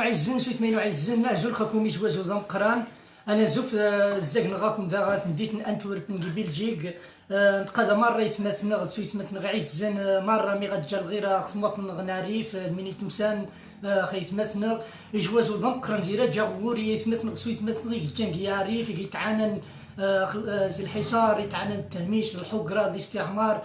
عزن سويت مينو عزن زول خاكم يجوازو ذا مقران انا زوف الزقن غاكم ذا نديت انتورب من بلجيك نتقاضى مره يتمثل سويت مثل عزن مره مي غتجا الغيره خصمت نغناريف ميني تمسان خي يتمثل يجوازو ذا مقران زيرا جا غوري يتمثل سويت مثل يجنق يعرف يتعانن زي الحصار يتعانن التهميش الحقره الاستعمار.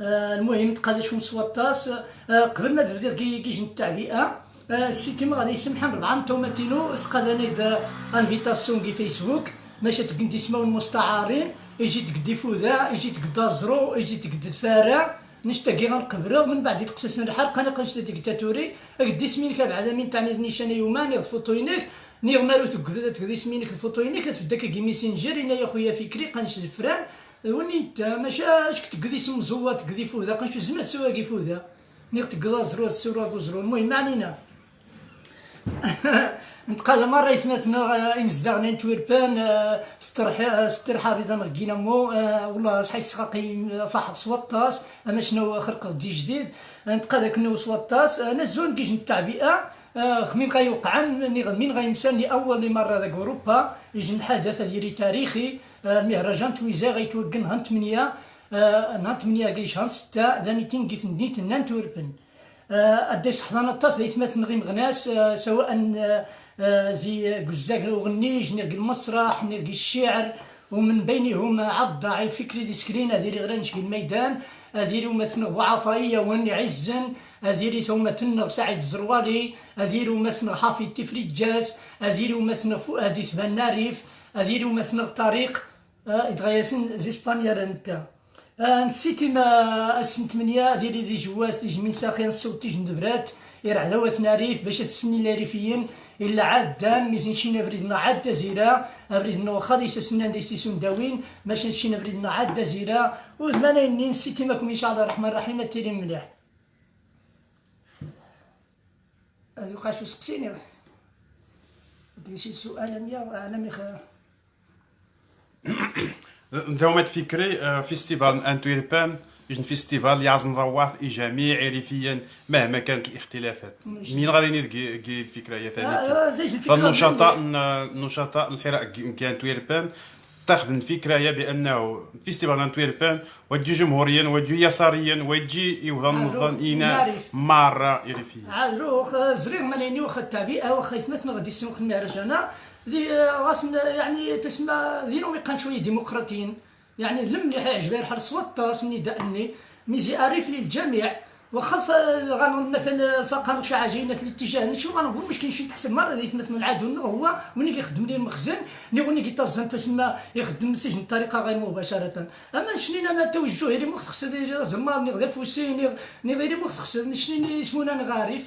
المهم تقاضى شكون سواطاس قبل ما تبدا كيجي التعبئه السيتي غادي يسمحن 4 توماتينو سقاد انا انفيتاسيون كي فيسبوك ماشي تقدي اسماو المستعارين يجي تقدي فوذا يجي تقدا زرو يجي تقدي فارع نشتاقي غنقبرو ومن بعد يتقسسنا الحرق انا قنشتا ديكتاتوري قدي سمينك بعدا من تاع نيشان يومان الفوتوينيك نيغ مالو تقدي سمينك الفوتوينيك تبدا كي ميسنجر انا يا خويا فكري قنش الفران وني انت ماشي تقدي اسم زوات تقدي فوذا قنشو زعما سواقي فوذا نيغ تقدا زرو السوراق زرو. المهم ما علينا. نتقال مرة يثمثنا إمزداغنا نتويربان استرحى بيضا نغينا مو والله صحيح سقاقي فاح سواطاس أما شنو خرق دي جديد نتقال كنو سواطاس نزون كيج التعبئة خمين غيوقعن مين غيمسان لأول مرة ذاك أوروبا يجي الحدث ديالي تاريخي المهرجان تويزا غيتوقن هان 8 نهار 8 كيش هان 6 ذاني تنقي في نديت نانتويربان أديس حضانة الطاس اللي يتمثل غير مغناس سواء زي قزاق الأغنيج نلقى المسرح نلقى الشعر ومن بينهم عبد عي فكري دي سكرين هذيري غرانش الميدان هذيري مثل وعفائية وني عزن هذيري ثم تنغ سعيد زروالي هذيري مثل حافي تفريجاس هذيري مثل فؤاد ثماناريف هذيري مثل طريق يتغيسن زي اسبانيا رنتا نسيتي ما السن 8 ديالي دي جواز ديج من ساخين الصوت تيج ندبرات يرع ذوات ناريف باش السنين الريفيين الا عاد دام ميزن شينا بريدنا عاد زيرا بريدنا واخا ديس السنان دي سيسون داوين باش شينا بريدنا عاد زيرا والمانا نسيتي ماكم ان شاء الله الرحمن الرحيم تيري مليح. هذو قاشو سقسيني دي شي سؤال يا اعلم يا دومت فكري فيستيفال انتويربان يجن فيستيفال يعزم ضواف جميع ريفيا مهما كانت الاختلافات. منين غادي نلقي الفكره هي ثاني فالنشطاء الحراء كانتويربان تاخذ الفكره هي بانه فيستيفال انتويربان وتجي جمهوريا وتجي يساريا وتجي يظن اينا مره ريفيا عاد روخ زريغ ماليني واخا التعبئه واخا يتمثل غادي يسوق المهرجان ذي غاسنا يعني تسمى ذينو يقان شويه ديمقراطيين يعني لم يعجبها الحر سواطاس نداءني ميزي عارف للجميع وخاف مثلا الفقر شعاجينا في الاتجاه شو غنقول مش كاين تحسب مره اللي يتمثل العدو هو وني كيخدم لي المخزن وني كيتزن تسمى يخدم السجن بطريقه غير مباشره. اما شنينا ما توجه لي مختص زعما ني غير فوسي ني غير مختص شنيني اسمونا غارف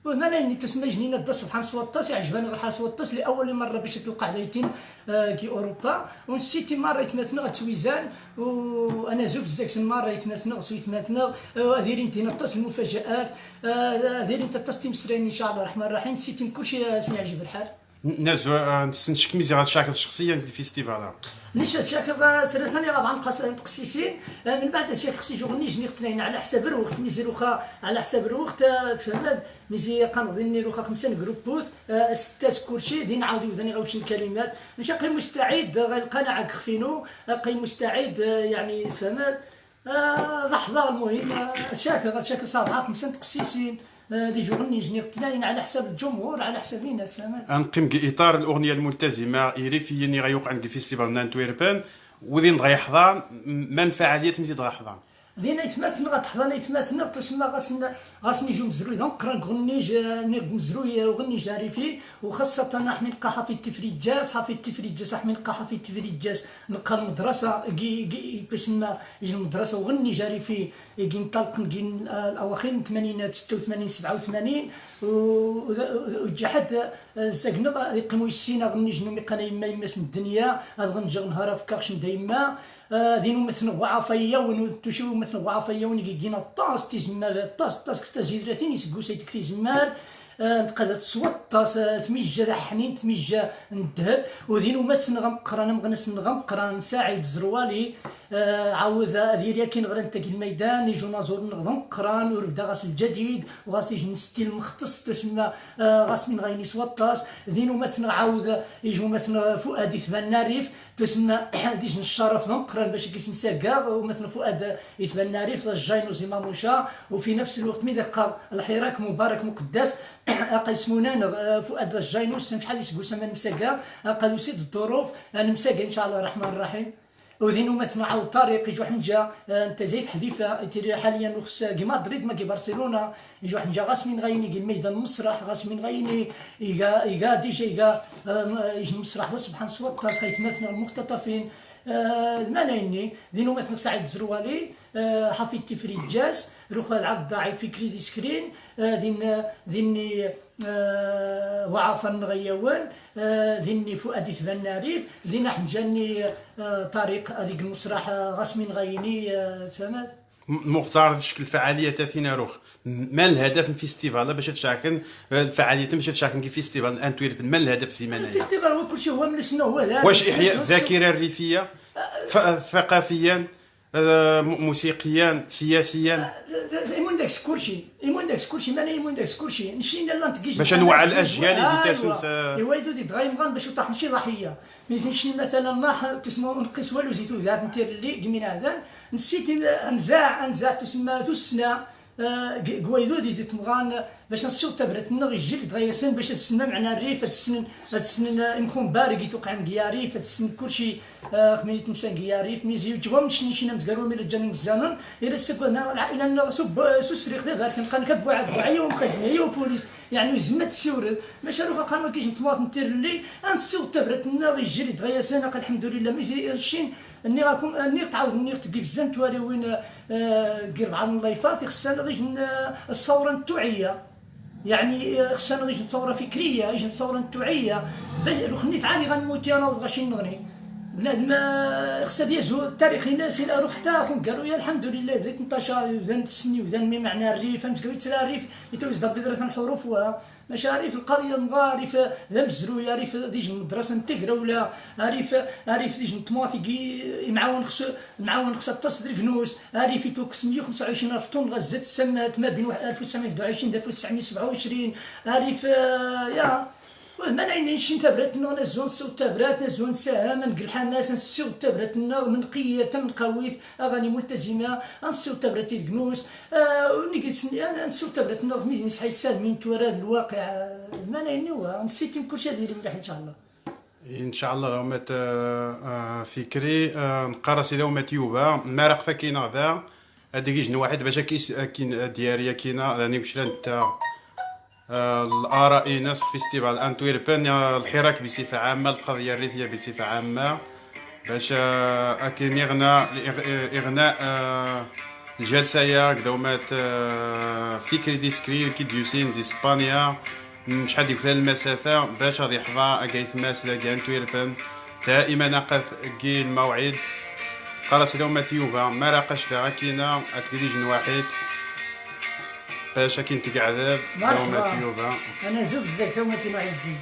ومانا اللي تسمى جنينة دا سبحان سواطاس يعجبني غير حال سواطاس لأول مرة باش توقع ليتين كي أوروبا ونسيتي مرة يتمثل غتويزان وأنا زوج زاكس مرة يتمثل غسو يتمثل هذيري انت نطاس المفاجآت هذيري انت تستيم سرين إن شاء الله الرحمن الرحيم سيتي كلشي سيعجب الحال. نازو نسنشك ميزي غتشاكل شخصيا في الفيستيفال ليش شاكل ثلاثة غابعا تقسيسين من بعد هادشي خصني جوغنيج نقتنين على حساب الوقت ميزي روخا على حساب الوقت فهمت ميزي قنظني روخا 5 جروبوت 6 كلشي دي نعاودو ثاني غاوش الكلمات ماشي قي مستعد غير القناعة كفينو قي مستعد يعني فهمت لحظة المهم شاكل صابعة 5 تقسيسين لي جورني جني قتناين على حساب الجمهور على حساب الناس فهمت. نقيم اطار الاغنيه الملتزمه يريفيا اللي غيوقع عند فيستيفال نانتويربان وذين غيحضر من فعاليات مزيد غيحضر دينا يتمثل غتحضر يتمثل تسمى غاسني جو مزروي نقرا غنيج مزروي وغني جاريفي وخاصة نحمي نلقى حفي التفريجاس نحمي نلقى حفي التفريجاس نلقى المدرسة تسمى يجي المدرسة وغني جاريفي يجي نطلق نجي الأواخر من الثمانينات 86 87 وجحد ساكنة يقيموا السينا غني جنو ميقانا يماس الدنيا هاد غنجي نهار فكاكش دايما ذينو مثل وعافيه ونتوشيو مثل وعافيه ونجينا الطاس تيزمار الطاس كستازيدراتين يسقو سيدك تيزمار تقدر تصوت طاس ثميجة حنين ثميجة الذهب وذينو مثل غمقران مغنس غمقران ساعد زروالي عاود هذه كاين غير نتا الميدان يجوا نازور نغضن قران وربدا غاسل الجديد وغاس يجي ستيل مختص تسمى غاس من غيني سوطاس ذينو مثلا عاود يجوا مثلا فؤاد يتبنى ريف تسمى ديج الشرف نقران باش كيسم ساكا ومثلا فؤاد يتبنى ريف الجاينو زيما موشا وفي نفس الوقت مي دقا الحراك مبارك مقدس قسمونا فؤاد الجاينوس شحال يسقو سما مساكا قالوا سيد الظروف انا مساكا ان شاء الله الرحمن الرحيم وذينو مثلا عاود طريق يجوا حنجا انت زيت حذيفه حاليا وخص كي مدريد ما كي برشلونه يجوا حنجا غاس من غيني كي الميدان المسرح غاس من غيني يجا ديجا يجي المسرح سبحان سوط خايف مثلا المختطفين الملايني ذينو مثلا سعيد الزروالي حفيد تفريد جاس روح العبد ضعيف فكري دي سكرين ذيني وعافا غيوان ذيني فؤاد ثبان ريف ذينا حمجاني طريق هذيك المسرح غاسمين غيني فهمت مختار شكل فعاليه تاثينا روخ ما الهدف من الفيستيفال باش تشاركن الفعاليه باش تشاركن في فيستيفال انتويرب ما الهدف سيمانيا الفيستيفال هو كلشي هو من السنه هو هذا واش احياء الذاكره الريفيه ثقافيا موسيقيا سياسيا يمون داكس كلشي مانا يمون داكس كلشي نشينا لا نتقيش باش نوعى الاجيال اللي تاسنس ايوا يدو تغايمغان باش طاح شي ضحيه ميزنشي مثلا ما تسمى نقيس والو زيتو ذات نتير اللي قمينا هذا نسيت انزع تسمى ذو السنه قويدو دي تمغان باش نسيو تبرت نغ الجلد غيسن باش تسمى معنا الريف تسنن امخون بارق يتوقع نقيا ريف تسن كلشي خميني تمسان قيا ريف ميزيو جوا نشينا مزقرو من الجنين مزانن الى السكن العائله سوسريخ دابا كنبقى نكبوا عاد بعيا ومخزنيه وبوليس يعني زمت السورد ماشي روح قال ما كاينش نتماط نتير اللي نسيو تبرت نغ الجلد غيسن الحمد لله ميزي الشين اني راكم اني تعاود اني تجي بزاف تواري وين قرب عن الله يفات خصنا غير الثوره التوعيه يعني خصنا غير ثوره فكريه غير ثوره توعيه خنيت عادي غنموت انا وغاشي نغني بنادم خصها ديال التاريخ ناس الى روح حتى اخو قالوا يا الحمد لله بديت نطاشا وبدا نتسني وبدا نمي معنى الريف فهمت قلت لها الريف يتوز ضرب بذره الحروف ماشي عارف القضيه مغارف ذا مزرويه عارف ديج المدرسه نتقرا ولا عارف ديج نطماطي معاون خصها تصدر كنوس عارف يتوكس 125,000 طن غزات السمات ما بين 1921 و 1927 عارف يا ما نعينيش تبرتنا نزون سو تبرات نزون ساهم نقل حماس نسيو تبرتنا من قية من قويث اغاني ملتزمه نسيو تبرت الكنوس نسيو تبرتنا ميزن نسحي سالمين توراد الواقع ما نعينيوها نسيت كلشي هذه مليح ان شاء الله ان شاء الله دومات فكري نقرا سي دومات يوبا مارق فكينا ذا هذيك جن واحد باش كاين دياريه كاينه راني واش انت الآراء ناس فيستيفال أنتويربان الحراك بصفة عامة القضية الريفية بصفة عامة باش أكين إغناء الجلسة يا قدومات فكري ديسكري كي ديوسين زي إسبانيا شحال ديك المسافة باش غادي يحظى أكايث ماسلا أنتويربان دائما نقف كي الموعد قراص دومات يوبا ما راقش ذا كينا أتليجن واحد باش كي نتقعد دوما تيوبا انا زوج بزاف ثم تنعزي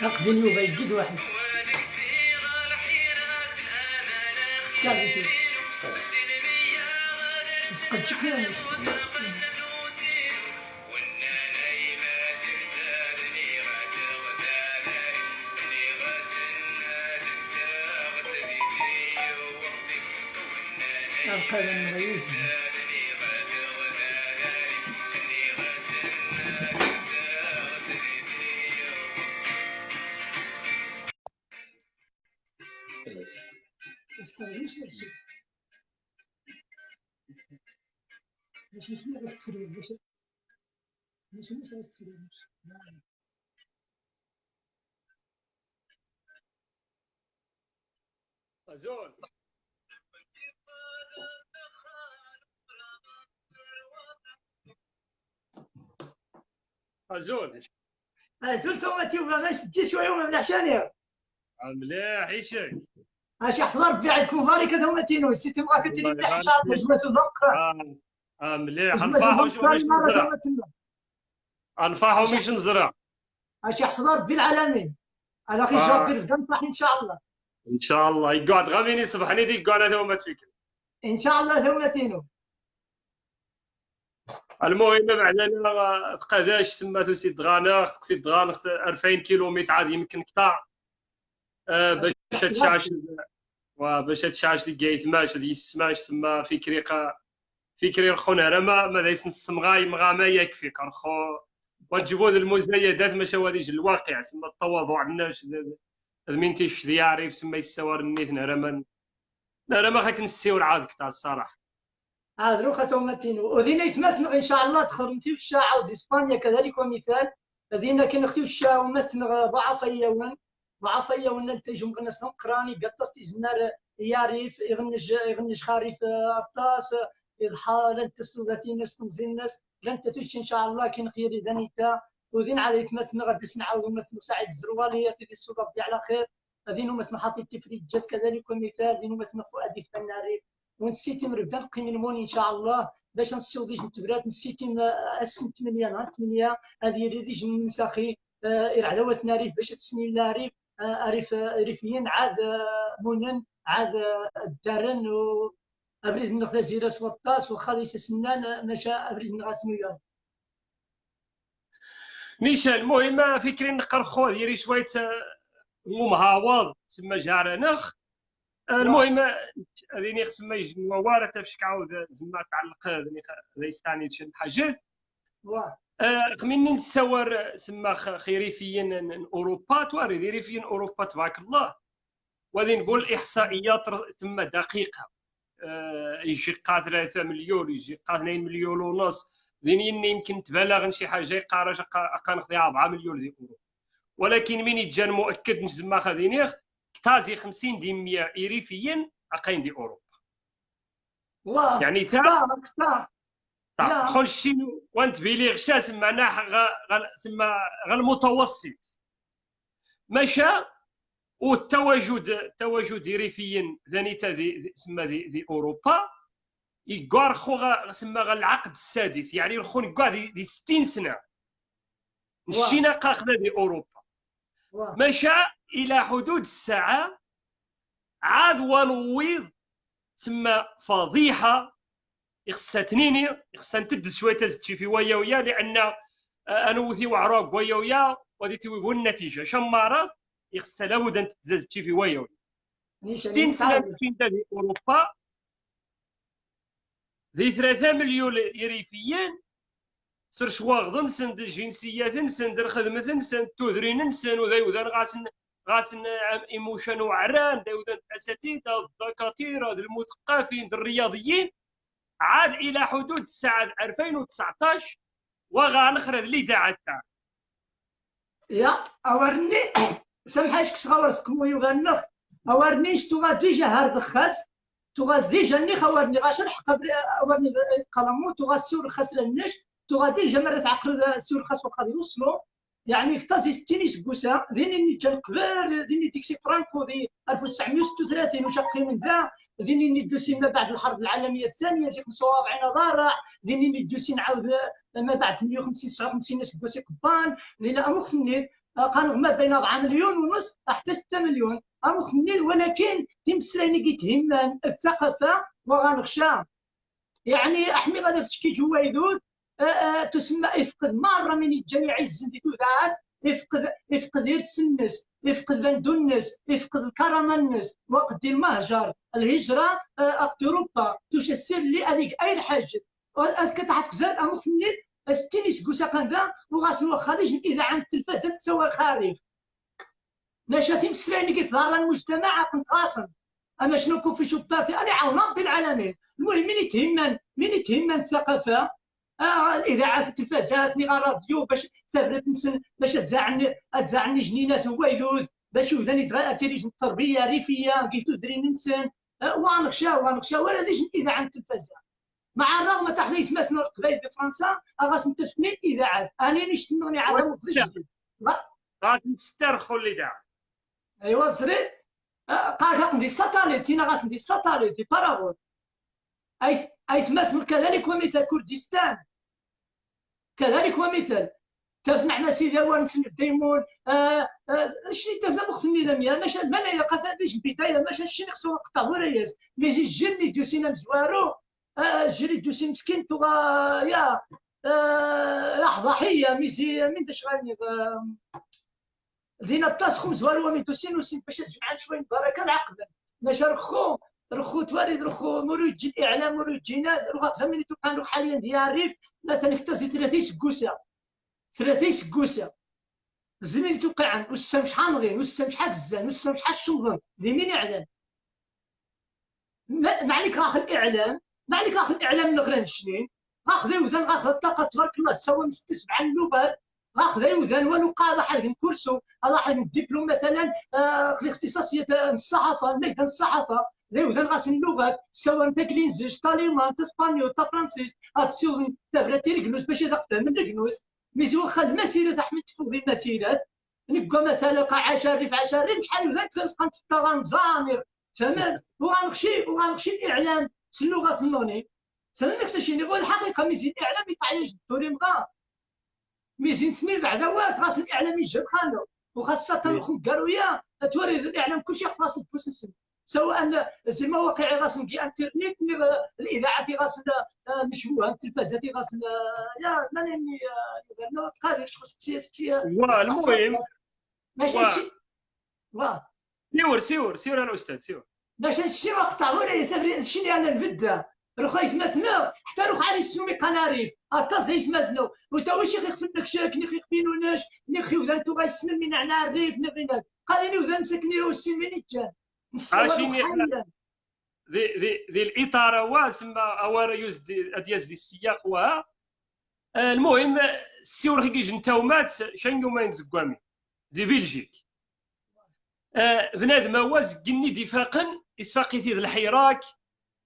نقدي يوبا يقيد واحد سكاد يشوف سقط شكله مش القلم مغيوس ماشي شنو باش تسري ماشي باش تسري أزول ثم تيوبا ماشي تجي شويه وما ملحشاني مليح عيشك اش احضر ربي عيدكم مبارك هذا هما تينو سي تبغى كتري الله مليح ان يبارك شاء الله فيك. جمعة الفقر. مليح. جمعة نفاحو الفقر ومش مارة نزرع. هما تما. نفاحو اش ومش نزرع. اش يحضر ربي العالمين على اخي آه. جابر بدا نفرح ان شاء الله. ان شاء الله يقعد غامين يصبحني ديك يقعد هذا هما تفكر. ان شاء الله هذا هما تينو. المهم بعدنا تقاداش سماتو سيد غاناخ سيد غاناخ 2000 كيلومتر عاد يمكن قطع باش تشعش وباش تشعش ديك يتماش دي يسماش تما فكري رخون راه ما دايس نسمغاي مغا ما يكفي كرخو وتجيبوا المزايدات ماشي هذيك الواقع سما التواضع الناس من تيش دياري سما يسوار النيت راه ما خاك نسيو العاد تاع الصراحه. عاد روخا هما تينو ودينا يتمثل ان شاء الله تخرمتي الشاعة عاود اسبانيا كذلك ومثال. هذينا كنختيو الشاعة ومثل ضعف يوم ضعف يوم نتيجو مغنس قراني قطاس تيزمنار يعرف يغنج خارف الطاس يضحى لن تسلو ناس تنزل ناس لن تتوش ان شاء الله كي نخيري دانيتا وذين على يتمثل غادي نعاود مثل سعيد الزروالي في السوق ربي على خير. هذين مثل محطة تفريد جاز كذلك ومثال هذين مثل فؤاد فناري ونسيتم ربدا نقي من مون ان شاء الله باش نسيو نتبرات نسيتم السن 8 نهار 8 هذه ريديج من ساخي يرعلو وثنا ريف باش السنين لا ريف ريفيين عاد مونن عاد الدارن و ابريد من غزيره سوطاس وخالص سنان مشى ابريد من غاسميان نيشان. المهم فكري نقر خو ديري شويه مهاوض تما جارنخ. المهم هذيني خصما يجي واره تفشك عاود زعما تعلق ليس ثاني شي حاجات من نتصور سما خيريفيا اوروبا تواري ريفيا اوروبا تبارك الله. وغادي نقول احصائيات تما دقيقه يجي قا 3 مليون يجي قا 2 مليون ونص ديني يمكن تبالغ شي حاجه يقارج نخدي 4 مليون ديال اورو. ولكن من يتجان مؤكد نجزم خدينيخ كتازي 50 ديمية إيريفيين أقاين دي أوروبا. يعني كتا خل الشين وانت بيلي غشا سمعناه سما غا المتوسط مشى والتواجد إيريفيين ذانيتا سما دي أوروبا يقار خو سما غا العقد السادس يعني رخون يقار دي 60 سنة الشينا قاخذة دي أوروبا مشى الى حدود الساعه عاد ونويض تما فضيحه خصها تنيني خصها نتبدل شويه تزتشي في ويا لان انوثي وعراق ويا ودي تيقول النتيجه شمارات خصها لابد ان تزتشي في ويا 60 سنه في اوروبا ذي 3 مليون يريفيين سر شواغض نسن الجنسيات نسن الخدمه نسن تودرين نسن وذا غاسن ايموشن وعران داودا الاساتذه الدكاتره المثقفين الرياضيين عاد الى حدود الساعه 2019 وغنخرج الاذاعه تاع يا اورني سامحاش كصغورسكم ويغنخ اورني شتو ديجا هارد خاص تو ديجا ني خاورني غاش نحق اورني قلمو تو غاسور خاص للنش تو ديجا مرات عقل السور خاص وقد يوصلوا يعني اكتازي 60 سكوسا ديني كان قبل ديني ديكسي فرانكو دي 1936 وشقي من ذا ديني ندوسي ما بعد الحرب العالميه الثانيه زيك مصوابعين ضارع ديني ندوسي نعاود ما بعد 150 59 سكوسي قبان لينا امخني قالوا ما بين 4 مليون ونص حتى 6 مليون امخني ولكن تمسراني كيتهم الثقافه وغنخشى يعني احمي غادي تشكي جوايدود تسمى يفقد مره من الجميع الزندي تودعات يفقد يرس الناس يفقد بندو الناس يفقد الكرامه الناس وقت المهجر الهجره اوروبا توش السر اللي هذيك اي حاجه كتعطيك زاد امخني ستينيس كوسا كندا وغاسنو خارج الاذاعه التلفازه تسوى خارج ماشي تمسراني كيتظاهر المجتمع كنت قاصر اما شنو كون في شباكي انا عاون ربي العالمين. المهم من يتهمن الثقافه الاذاعات التلفازات ني راديو باش ثبت نسن باش تزعني جنينات وويلود باش يوذاني تيريج التربيه ريفيه كيتو دري نسن وغنخشى ولا ليش الاذاعه التلفازات مع الرغم تحديث مثلا قبائل في فرنسا غاس نتفني الاذاعات انا نشتمني على مخرج غادي نسترخوا الاذاعه ايوا زري قال ندي ساتاليت تينا غاس ندي ساتاليت دي باراغون اي تمثل كذلك ومثل كردستان كذلك ومثل تسمعنا سيدي ورنسن الديمون شنو تفهم وقت النظام يا ماشي ما لا يقصد باش البدايه ماشي شي خصو نقطع ورايز ميزي الجري دوسينا مزوارو الجري دوسي مسكين تو يا ضحيه ميزي من داش غاني دينا التاسخو مزوارو ومن دوسين وسين باش تجمع شويه بركه العقد ماشي رخو توارد رخو مروج الاعلام مروجينات رخو زمني تو حاليا ديال الريف مثلا اكتسي 30 سكوسه 30 سكوسه زميلي توقع وسام شحال نغير وسام شحال الزان وسام شحال الشوفن ذي مين يعلم ما عليك اخ الاعلام ما عليك اخ الاعلام نغران شنين غاخذ يوذن غاخذ الطاقه تبارك الله سوا 6 اللغات غاخذ يوذن ولو قال حد كورسو هذا حد الدبلوم مثلا في الاختصاصيه الصحافه ميدان الصحافه يوذن غاس اللغات سواء تاكلينزيش طاليمان تاسبانيول تا فرنسيس هاتسيون تابراتي ركنوس باش تفهم من ركنوس ميزي واخا المسيرات احمد تفوضي المسيرات نبقى مثلا قا 10 ريف 10 ريف شحال ولا تلصق نتطغى نزانر تمام وغنخشي الاعلام في اللغه النوني سلام نفس هو الحقيقه ميزي الاعلام يطعيش الدوري مغا ميزي نسمير العداوات خاص الاعلام يجهد خانو وخاصه الخو قارويه توري الاعلام كلشي خاص البوسيسن سواء زي المواقع غاس نجي انترنت الاذاعه غاس مشبوهه التلفازات غاس يا ماني يبان تقارير شخص سياسي المهم ماشي سيور الاستاذ سيور ماشي هادشي ما قطع ولا شنو انا نبدا رخايف مثلا حتى روح على السومي قناريف التصيف مثلا وتاويش يخفن لك شاك نخفينوناش نخيو ذا انتو غايسمن من على الريف نغينات قال لي وذا مسكني والسن من الجان ذي الاطار واسما اوار يزدي السياق وها المهم السيور هيجي نتاومات شنو ما ينزقامي زي بلجيك بنادم واز قني دفاقا اسفاقي ذي الحراك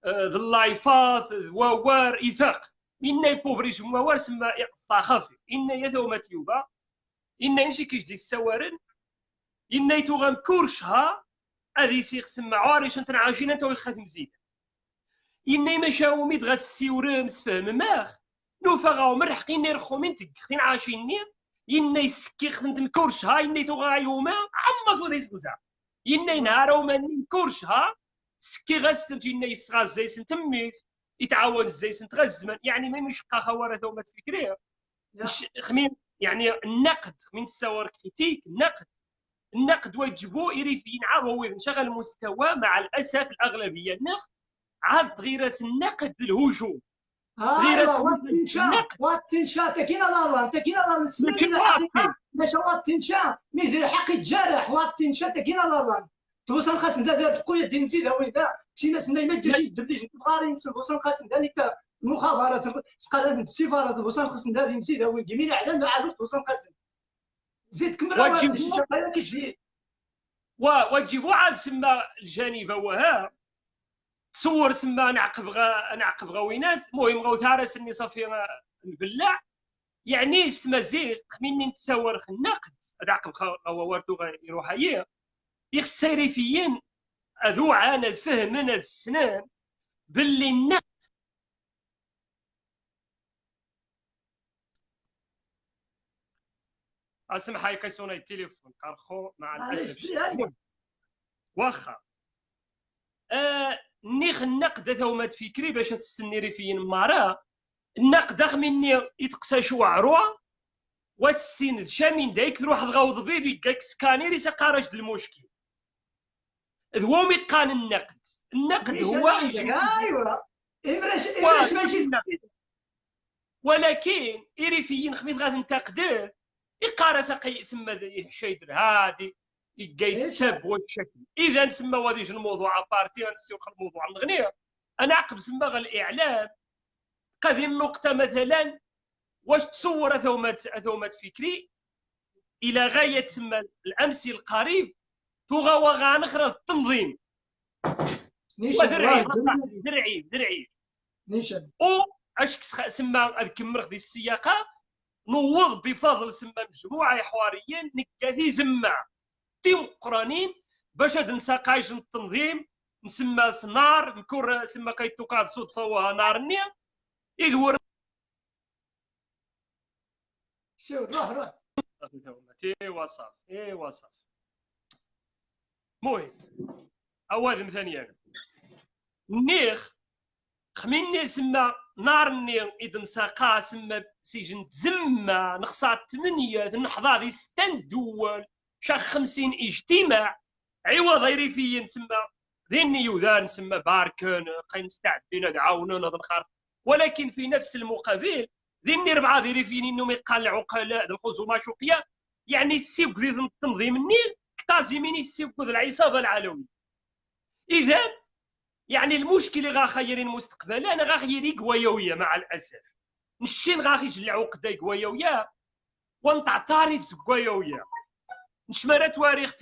ذي اللايفات ووار إفاق إنا يبوفريج موار سما الصاخفي إنا يثومات يوبا إنا يمشي كيجدي السوارن إنا يتوغم كورشها هذه سيخ سما عارش انت عايشين انت ويخاف مزيد إنا يمشاو ميد غات السيورم سفهم ماخ نوفا غاو مرحق إنا يرخو من تكختين عايشين إنا يسكي خدم كورشها إنا يتوغا يوما عما فو ديس غزا إنا ينهارو من كورشها سكي غاست إنا يسغا الزيسن تميت يتعاون الزيسن تغزمن يعني ما يمش بقى خوارة ثومات فكرية خمين يعني النقد من السوار كريتيك النقد واجبو يريفين عارو نشغل المستوى مع الاسف الاغلبيه النقد عاد تغيرات النقد الهجوم واتنشا تكينا لا تكينا الحقيقه ماشي واتنشا ميزي حق الجرح واتنشا تكينا لا توصل خاص ندير في قويه دين نزيد هو ذا شي ناس ما يمدش يدبلج غاري توصل خاص ندير المخابرات سقالات السفارات توصل خاص ندير نزيد هو جميل اعلام عاد توصل خاص زيد كمل شي شقايا كيجي وتجيبوا عاد سما الجانب وها تصور سما نعقب غوينات المهم غو ثارس اني صافي نبلع يعني استمازيغ خميني نتصور النقد نعقب غوارتو يروح هي السيريفيين اذو عاند فهم من هاد السنان باللي النقد اسمح هاي كيسونا التليفون كارخو مع الاسف واخا نيخ النقد ثومات فكري باش تسني ريفيين مارا النقد مني يتقسى شو عروه وتسند شامين دايك تروح تغوض بيبي كاك سكانيري سقارج المشكل هو ميقان النقد هو ايوا ماشي ولكن إريفيين خميت غادي ننتقدوه يقارا ساقي يسمى شيدر هادي يلقى السب والشكل اذا نسمى هذا الموضوع ابارتي غنسيوخ الموضوع نغنيه انا عقب سمى الاعلام هذه النقطه مثلا واش تصور ثومات فكري الى غايه تسمى الامس القريب تغوى غنخرج التنظيم درعي نيشان او اش سمى الكمرخ ديال السياقه نوض بفضل سما مجموعه حواريين نكاثي زمع ديمقرانيين باش هاد نساقايش التنظيم نسمى سنار نكور سما كيتوكاد صدفه وها نار النيا يدور سير روح ايوا صافي ايوا صافي. المهم اوادم ثانيا النيخ خميني سما نار النير إذن ساقا سما سجن تزمى نخصات 8 نحظى دي 6 دول شاخ 50 اجتماع عوض غيري في نسمى ذيني يوذان نسمى باركن قاين مستعدين نعاونون هذا الخير، ولكن في نفس المقابل ذيني 4 ذيري فيني انهم يقال العقلاء الخصومه شوقيه يعني السيوك ذي التنظيم النيل كتازميني السيوك ذي العصابه العلويه. اذا يعني المشكل اللي غاخيرين مستقبلا انا غاخيري قوايويه مع الاسف نشين غاخيج العقده قوايويه ونتعترف قوايويه نشمرا تواريخ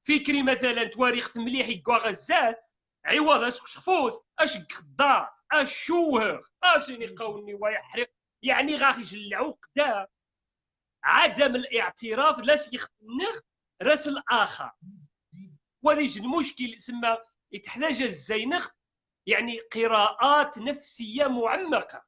فكري مثلا تواريخ مليح يقوا غزات عوض اسك شخفوس اش خضار اش شوهر اشني قوني ويحرق يعني غاخيج العقده عدم الاعتراف لا سيخنخ راس الاخر وليش المشكل سما يتحتاج الزينخ يعني قراءات نفسيه معمقه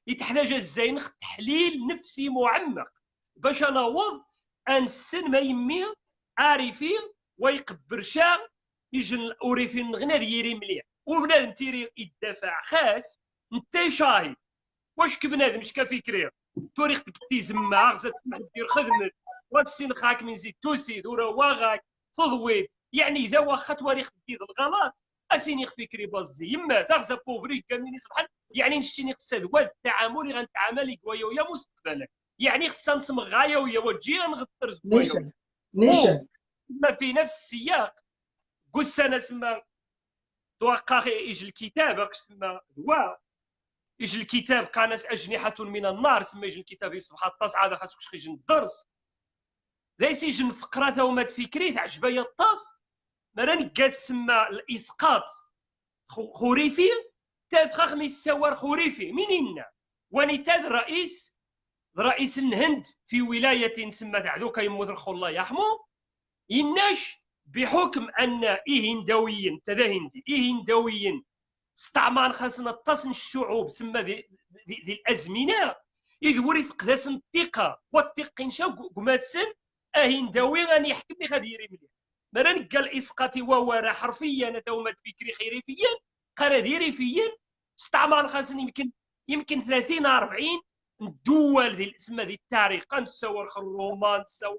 يتحتاج الزينخ تحليل نفسي معمق باش نوض انسن ما يمي عارفين ويقبر شا يجن اوريفين غنا ديري مليح وبنادم تيري يدافع خاص انت شاهد واش كبنادم اش كفكري توريختك تيزما غزات دير خدمت واتسين خاك من زيد توسيد ورا واغاك تضوي يعني اذا واخا تواريخ دير الغلط اسيني فكري بازي يما زغزا بوفري كاملين سبحان يعني نشتيني قصاد واد التعامل غنتعامل يا مستقبلا يعني خصنا نسمى غايه ويا وجهي نغطر زويا نيشان ما في نفس السياق قلت انا سما توقع يجي الكتاب سما دواء يجي الكتاب كانت اجنحه من النار سما يجي الكتاب يصبح الطاس عاد خاصك خيجي الدرس ليس يجي الفقره وما تفكري تعجبيا الطاس مراني قاس سما الاسقاط خوريفي تافخ ميساور خوريفي منين ونتاد رئيس الهند في ولايه سما تعذوك يموت الخو الله يرحمه يناش بحكم ان هندويين تذا هندي هندويين استعمار خاصنا التصن الشعوب سما ذي الازمنه اذ ورث قداس الثقه والثقين شا قماتسن هندوي غادي يحكم لي غادي يري مليح مران قال اسقاطي وورا حرفيا تومات فكري خيريفيا قال ديريفيا استعمار خاصني يمكن 30 40 الدول ذي الاسم ذي التاريخ نسور الرومان نسور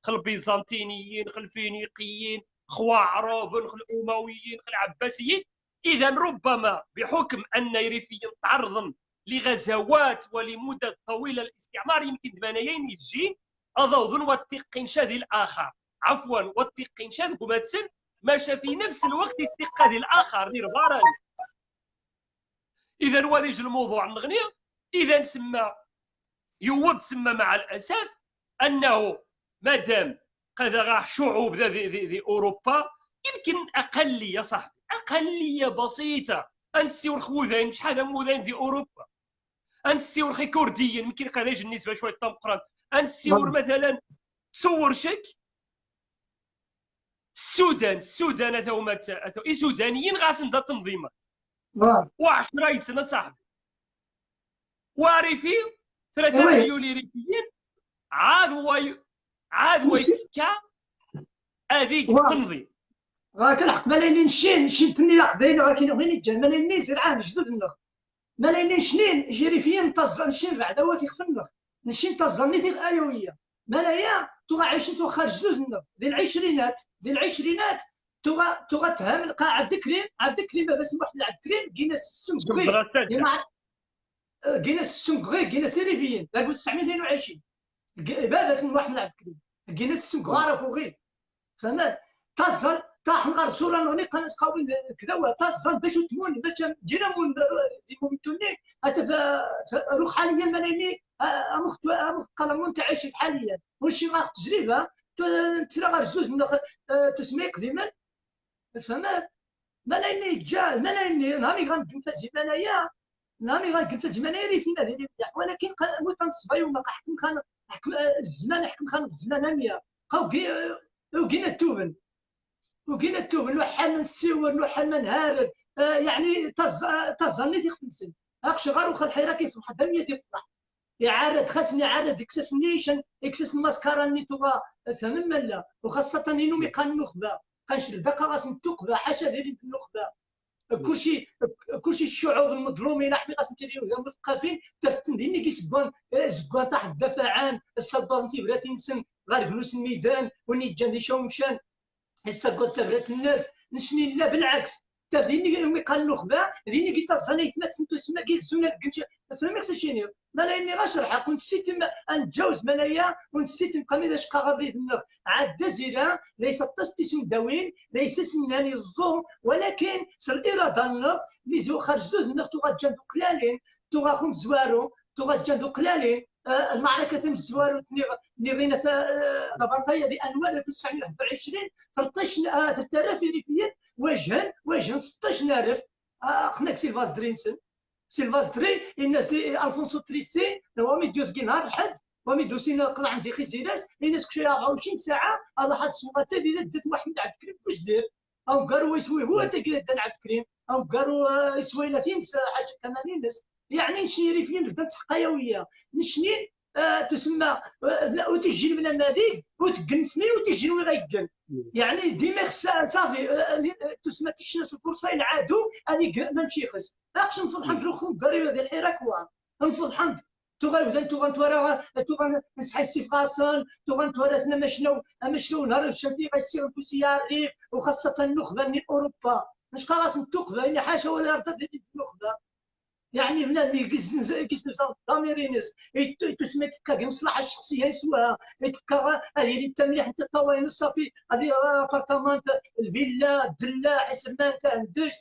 البيزنطينيين الفينيقيين خوعرب الامويين العباسيين اذا ربما بحكم ان يريفيا تعرض لغزوات ولمدة طويلة الاستعمار يمكن دمانيين يجين أظن والتقين شاذ الآخر عفوا والتقين شاذ قماتسن ماشى في نفس الوقت الثقة الآخر دير باراني إذا وليج الموضوع نغني إذا سما يوض سما مع الأسف أنه مادام قد راح شعوب ذي أوروبا يمكن أقلية صاحبي أقلية بسيطة أنسيو خوذين شحال موذين دي أوروبا انسيور خي كرديين يمكن قال يجي النسبه شويه طمقران انسيور مثلا تصور شك السودان هذوما سودانيين غاسن دا تنظيمات و10 يتنا صاحبي واريفي 3 مليون ريفيين عاد ويكا هذيك التنظيم غاك الحق ملايين نشين تني قبيله غاكين وين يتجا ملايين زرعان جدد ملايين شنين جيريفيين تزن نشين بعدا وتيخفنخ نشين تزن نيتي الايويه ملايا توغا عايشين تو خارج دوزنا ذي العشرينات توغا تهم القاع عبد الكريم بس محمد عبد الكريم كيناس السمكغي كيناس السمكغي كيناس ريفيين 1922 بابا اسمه محمد عبد الكريم كيناس السمكغاره فوغي فهمت تزن طاح نغار صورة نوني قناص قوي كذا تصل باش تمون باش جينا مون ممتوني روح حاليا مانيني امخت قلمون تعيش حاليا وشي غاخ تجربه ترى غير زوج تسمي قديما فهمت ملايني جا ملايني نهاري غنقنفاز ملايا نهاري غنقنفاز ملايا فينا ذي ولكن مو تنصباي وما حكم الزمان حكم خان الزمان 100 وكينا التوبن وكاين التوب لو حنا نسيور لو حنا نهارد يعني تظني في خمسين اكش غير وخا الحيره كيف الحدميه تفرح يعرض خاصني يعرض اكسس نيشن اكسس الماسكارا نيتوغا فهم لا وخاصه انه ميقان النخبه كانش الدقه راس النخبه حاشا دايرين في النخبه كلشي الشعوب المظلومين حمي خاص نتيريو مثقفين تفتنديني كيسكون زكون تحت الدفعان الصدام تيبراتي نسن غير جلوس الميدان ونيجان دي شومشان السكون تبرات الناس نشني لا بالعكس تفيني يومي قال النخبه ذيني كي تصني ما تسنتو سما كي زونا كنت اسمع ما خصني ما لا اني غاشرح كنت سيت نتجاوز منايا ونسيت نبقى ميدا شقا غبريد النخ عاد زيرا ليس التستيسم داوين ليس سناني الظلم ولكن الاراده النخ اللي زو خرج دوز النخ تغا جندو قلالين تغا خم زوارو تغا جندو قلالين المعركه تم الزوارو نغينا لابانطايا دي انوار في 1921 3000 ريفيين وجها 16 نعرف خناك سيلفاس درينسن سيلفاس دري الناس الفونسو تريسي هو ميدو في نهار الحد وميدو سينا قلع عندي خيزيراس الناس كشي 24 ساعه على حد سوقات اللي دات محمد عبد الكريم واش دير او قالوا يسوي هو تاكيد عبد الكريم او قالوا يسوي لا تنسى حاجه كمان الناس يعني نشني ريفيين بدات حقايويه نشني تسمى وتجي من المذيك وتقنفني وتجي وين غيقن يعني ديما صافي تسمى تشنس الفرصه ينعادو اني ما نمشي خس اقش نفض حند الخو قريبه ديال الحراك نفض حند تغير تورا نصحي السيف قاسم تورا ما شنو نهار الشمسي غيسير في سياريف وخاصه النخبه من اوروبا مش خلاص نتوقف يعني حاشا ولا ارتد النخبه يعني بنادم كيس ضميرينس تسمى تفكا المصلحه الشخصيه يسواها تفكا هذه انت مليح انت طوين الصافي هذه ابارتمانت الفيلا الدلا حسمان تهندش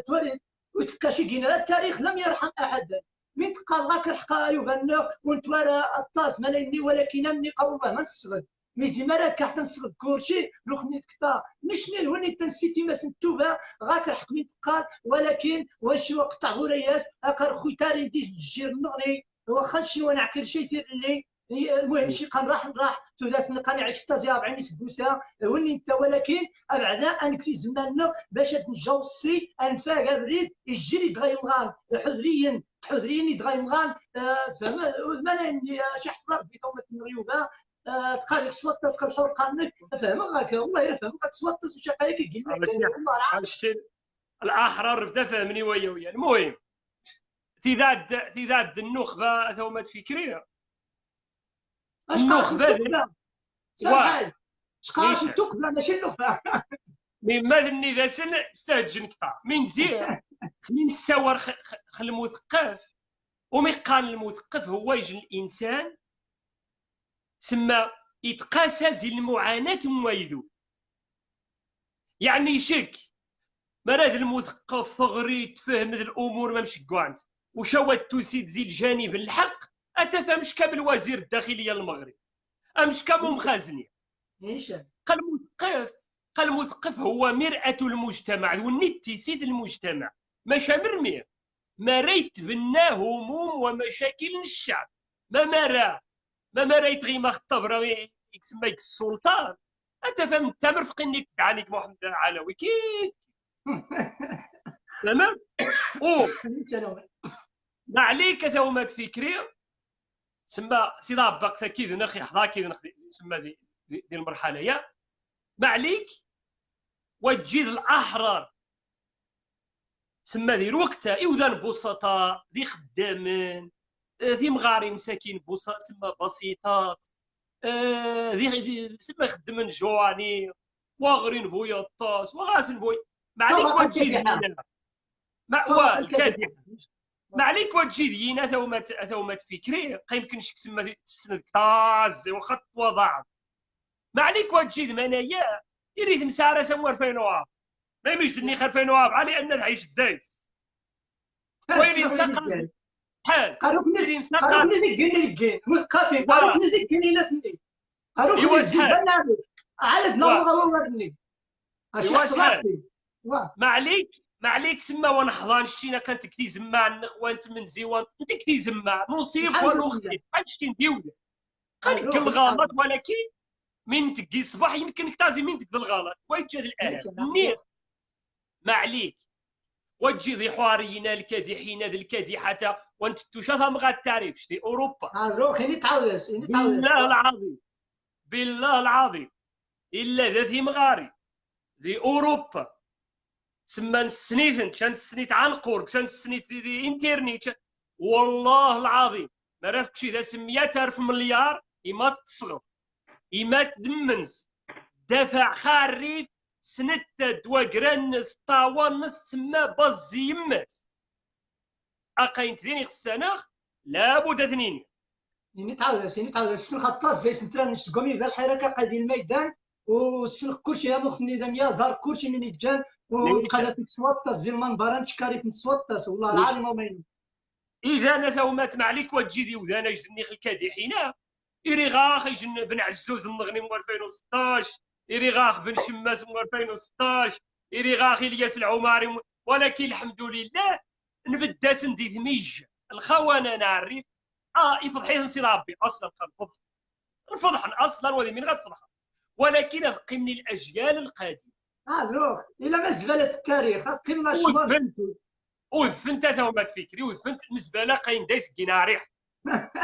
توري وتفكا شي كينا التاريخ لم يرحم احدا من تقال لك رحقا يبنى ونتوارى الطاس ملايني ولكن امني قومه ما نصغد ميزي مراك حتى نصغد كورشي روحني تكتا نشني وني تنسيتي ما سنتوبا غاك رحق من تقال ولكن واش وقت غورياس اكر خوي تاري نديش الجير النغري واخا شنو نعكر شي ثير لي المهم شي قام راح ثلاث نقاني عشت تزياب عيني سبوسه وني انت ولكن ابعدا انك في زماننا باش نجوصي انفاق بريد الجري دغيمغان حذريين يدغيمغان فما لا شي حضر في تومه الغيوبه تقالك صوت تسقى الحر قانك فهمك غاك والله يا فهمك صوت تس شقايك قلنا والله الاحرار بدا فهمني ويا المهم تيذاد النخبه ثومات فكريه النخبه شقاش النخبه ماشي النخبه مما ذني ذا سن استهجن كثار من زين من تستور المثقف ومقال المثقف هو يجي الانسان سما يتقاسى زي المعاناة مويدو يعني يشك مراد المثقف ثغري تفهم ذي الامور ما مشي كوانت وشوات تسيد زي الجانب الحق اتفهمش كاب الوزير الداخليه المغرب امش كاب مخازنيه قال المثقف هو مرآة المجتمع والنت يسيد المجتمع ماشا مرمي ما ريت بنا هموم ومشاكل الشعب ما رايت غير ما خطب راه يسمى السلطان انت فهم انت مرفق انك تعنيك محمد العلوي كيف تمام ما عليك ثومات فكري سما سي ضابق تاكيد نخي حضا كي سما دي المرحله يا ما عليك وتجي الاحرار سما دير وقتها يوذان بسطاء ذي خدامين ذي مغاري مساكين سما بسيطات ذي سما خدمن جواني واغرين بويا الطاس وغاسل بوي ما عليك وتجي ما الكادح ما عليك وتجي لينا ثومات فكري يمكنش تسمى تسند طاز وخط وضع ما عليك وتجي منايا يريد مساره سمو 2000 ما يميش دني 2000 علي ان نعيش الدايس وين ينسقط حال قالوكني ذيك مثقفين قالوكني ذيك كاينه فني قالوكني الزبانه عاد نوض ورني ما عليك سما ونحضان الشينا كانت كتي زما النخوانت من زيوان انت كتي زما نصيب ونخطي بحال شتي نديو قالك الغلط ولكن من تقي الصباح يمكنك تازي من تقضي الغلط ويتجاد الآن منير ما عليك وتجي ذي حوارينا الكادحين ذي الكادحة وانت تشاثها مغا التعريف شتي أوروبا روحي نتعاوز بالله العظيم بالله العظيم إلا ذا في مغاري ذي أوروبا سما السنيت شان السنيت عن قرب شان السنيت ذي انترنيت والله العظيم ما راكش إذا سميات 1000 مليار إما تصغر إما تدمنس دافع خاريف سنتة دواقرانس طاوانس سما بز يماس أقاين تديني خساناخ لابد ثنين نتعاوز السنخ الطاس زي سنتران نشتقومي ذا الحركة قادي الميدان والسنخ كلشي يا مخني ذا ميازار كلشي من يجان وتقالت نتسوطاس زي المنبران تشكاريت نتسوطاس والله العالم ومين إذا أنا ثومات معليك وتجي ذي وذانا جدني الكادحين إيري غاخ يجن بن عزوز النغني مو 2016 إيري غاخ بن شماس مو 2016 إيري غاخ إلياس العماري ولكن الحمد لله نبدا سندي ثميج الخونه نعرف يفضحيه نسي ربي اصلا الفضح اصلا وهذه من غتفضحها ولكن غتقي من الاجيال القادمه دروك الا ما زباله التاريخ غتقي من الشمال وذفنت هذا ما تفكري وذفنت المزبله قاين دايس كينا ريح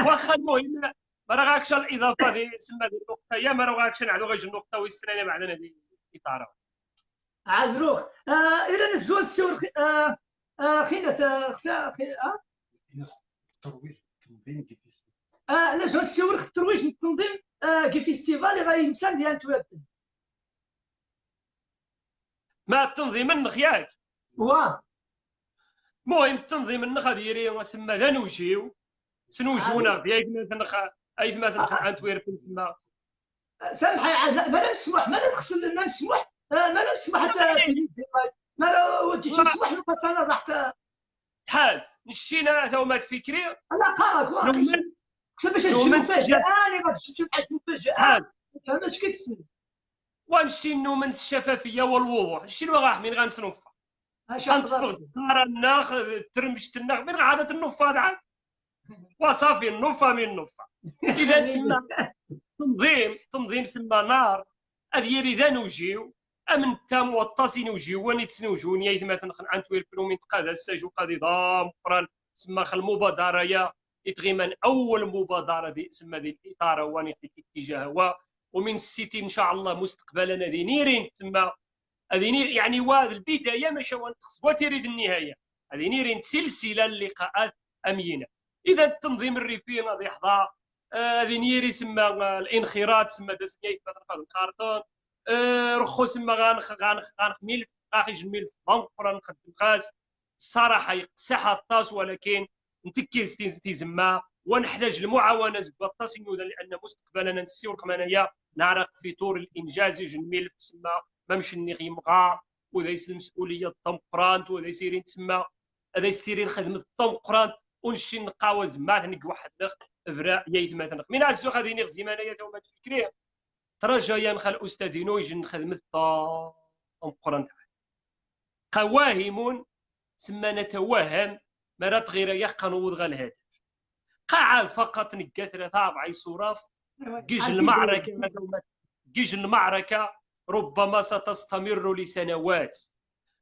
واخا المهم ما راكش الاضافه دي سما هذه النقطه يا ما راكش نعدو غير النقطه ويستنى بعدنا هذه الاطار دروك الى نزول السور خينا نزول السور الترويج التنظيم كي فيستيفال غيمسان ديال انتويربن ما التنظيم النخ ياك واه المهم التنظيم النخ ديالي سما ذا نوجيو سنوجونا ديال النخ اي ما انتويربن تما سامحي ما نسمح ما نغسل لنا نسمح ما نسمح حتى ما وديش نسمح لك انا رحت حاس نشينا ثو ما تفكري انا قارك واش باش تجي مفاجاه انا ما تجيش بحال مفاجاه فهمتش كي تسنى ونشي من الشفافيه والوضوح شنو غاح من غنسنوفا غنتفرض دار الناخ ترمشت الناخ من عاده النوفا عاد وصافي النوفا من النوفا اذا سما تنظيم سما نار هذه اذا نوجيو امن تام وطاسين وجيواني تسنوجوني يا مثلا انتويربن منطقه ذا السجو قادي ضام قران سما خل المبادره يا يتغيمن اول مبادره دي سما دي الاطار واني في الاتجاه هو ومن السيتي ان شاء الله مستقبلا هذه نيرين تما هذه نير يعني وهذه البدايه ماشي وانتخصبوا تريد النهايه هذه نيرين سلسله اللقاءات امينه اذا التنظيم الريفي غادي يحظى هذه نيري سما الانخراط سما داسنيا في الكارطون رخو سما غانخ ملف غاخيج الملف بنقرا نخدم خاص الصراحه يقسح الطاس ولكن نتكي تيزما ونحتاج المعاونه زبا الطاس لان مستقبلا نسيو القمانيه نعرق في طور الانجاز يجي الملف تسمى ما مشني غيمغا وذا يسل المسؤوليه الطمقرانت وذا يسيرين تسمى هذا يستيرين خدمه الطمقرانت ونشي نقاوز ما نك واحد نخ افراء يايث مثلا من عزو غادي نغزي مانايا تو ما تفكريه ترجى ينخل الاستاذينو يجي نخدم الطمقرانت قواهم سما نتوهم مرات غير يقنوض غا الهدف قاعد فقط نكاثر تابعي صراف جيج المعركه ربما ستستمر لسنوات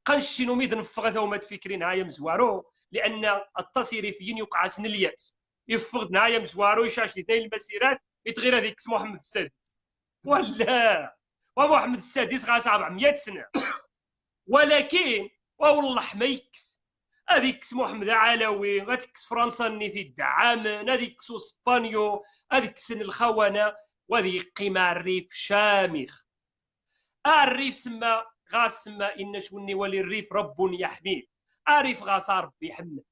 قنشينو ميد نفغ ثوما تفكرين هايا مزوارو لان التصريفيين يقع سن الياس يفغد هايا مزوارو يشاش لدين المسيرات يتغير هذيك محمد السادس ولا ومحمد السادس غا 700 سنه ولكن والله حميكس هذيك محمد علوي هذيك فرنسا نيتي الدعام هذيك اسبانيو هذيك سن الخونه وهذه قيمه الريف شامخ الريف سما غاسما ان شوني ولي الريف رب يحميه الريف غاصار ربي يحمل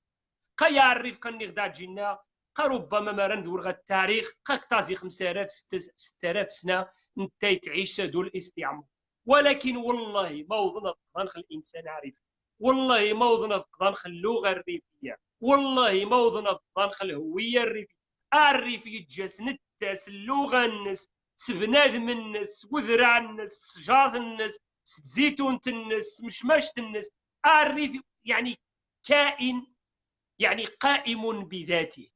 قيا الريف كان غدا جينا ربما ما ندور غا التاريخ قاكتازي 5000 6000 سنه انت تعيش دول الاستعمار ولكن والله ما وضنا نخلي الانسان عارف والله ما وضنا نخلي اللغه الريفيه والله ما وضنا نخلي الهويه الريفيه الريف يتجاس نتاس اللغه الناس سبنادم الناس وذراع الناس شجار الناس زيتون الناس مشماش الناس الريف يعني كائن يعني قائم بذاته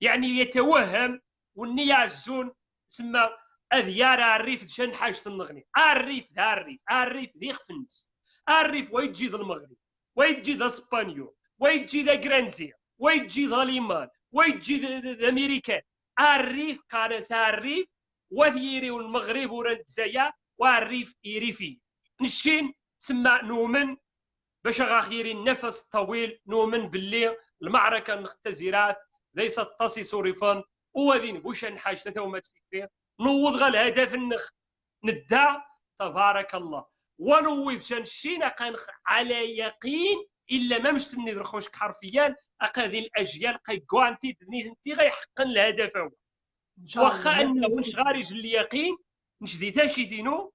يعني يتوهم والنية عزون سما أذيار الريف دشان حاجة النغني الريف ذي خفنت الريف ويتجي ذا المغرب ويتجي ذا اسبانيول ويتجي ذا جرانزيا ويتجي ذا اليمان ويتجي ذا امريكان الريف كانت الريف وثيري والمغرب ورد زيا والريف إيريفي نشين تسمى نومن باش غاخيري النفس الطويل نومن باللي المعركة النختزرات ليست تصي رفان وذين بوش نحاج تتوما تفكري نوض غا الهدف النخ ندع تبارك الله ونوض شنشينا قنخ على يقين الا ما مش ندرخوش حرفيا اقاذي الاجيال قيقوانتي دني انت غيحقن الهدف هو واخا انه مش غارج اليقين مش ديتا شي دينو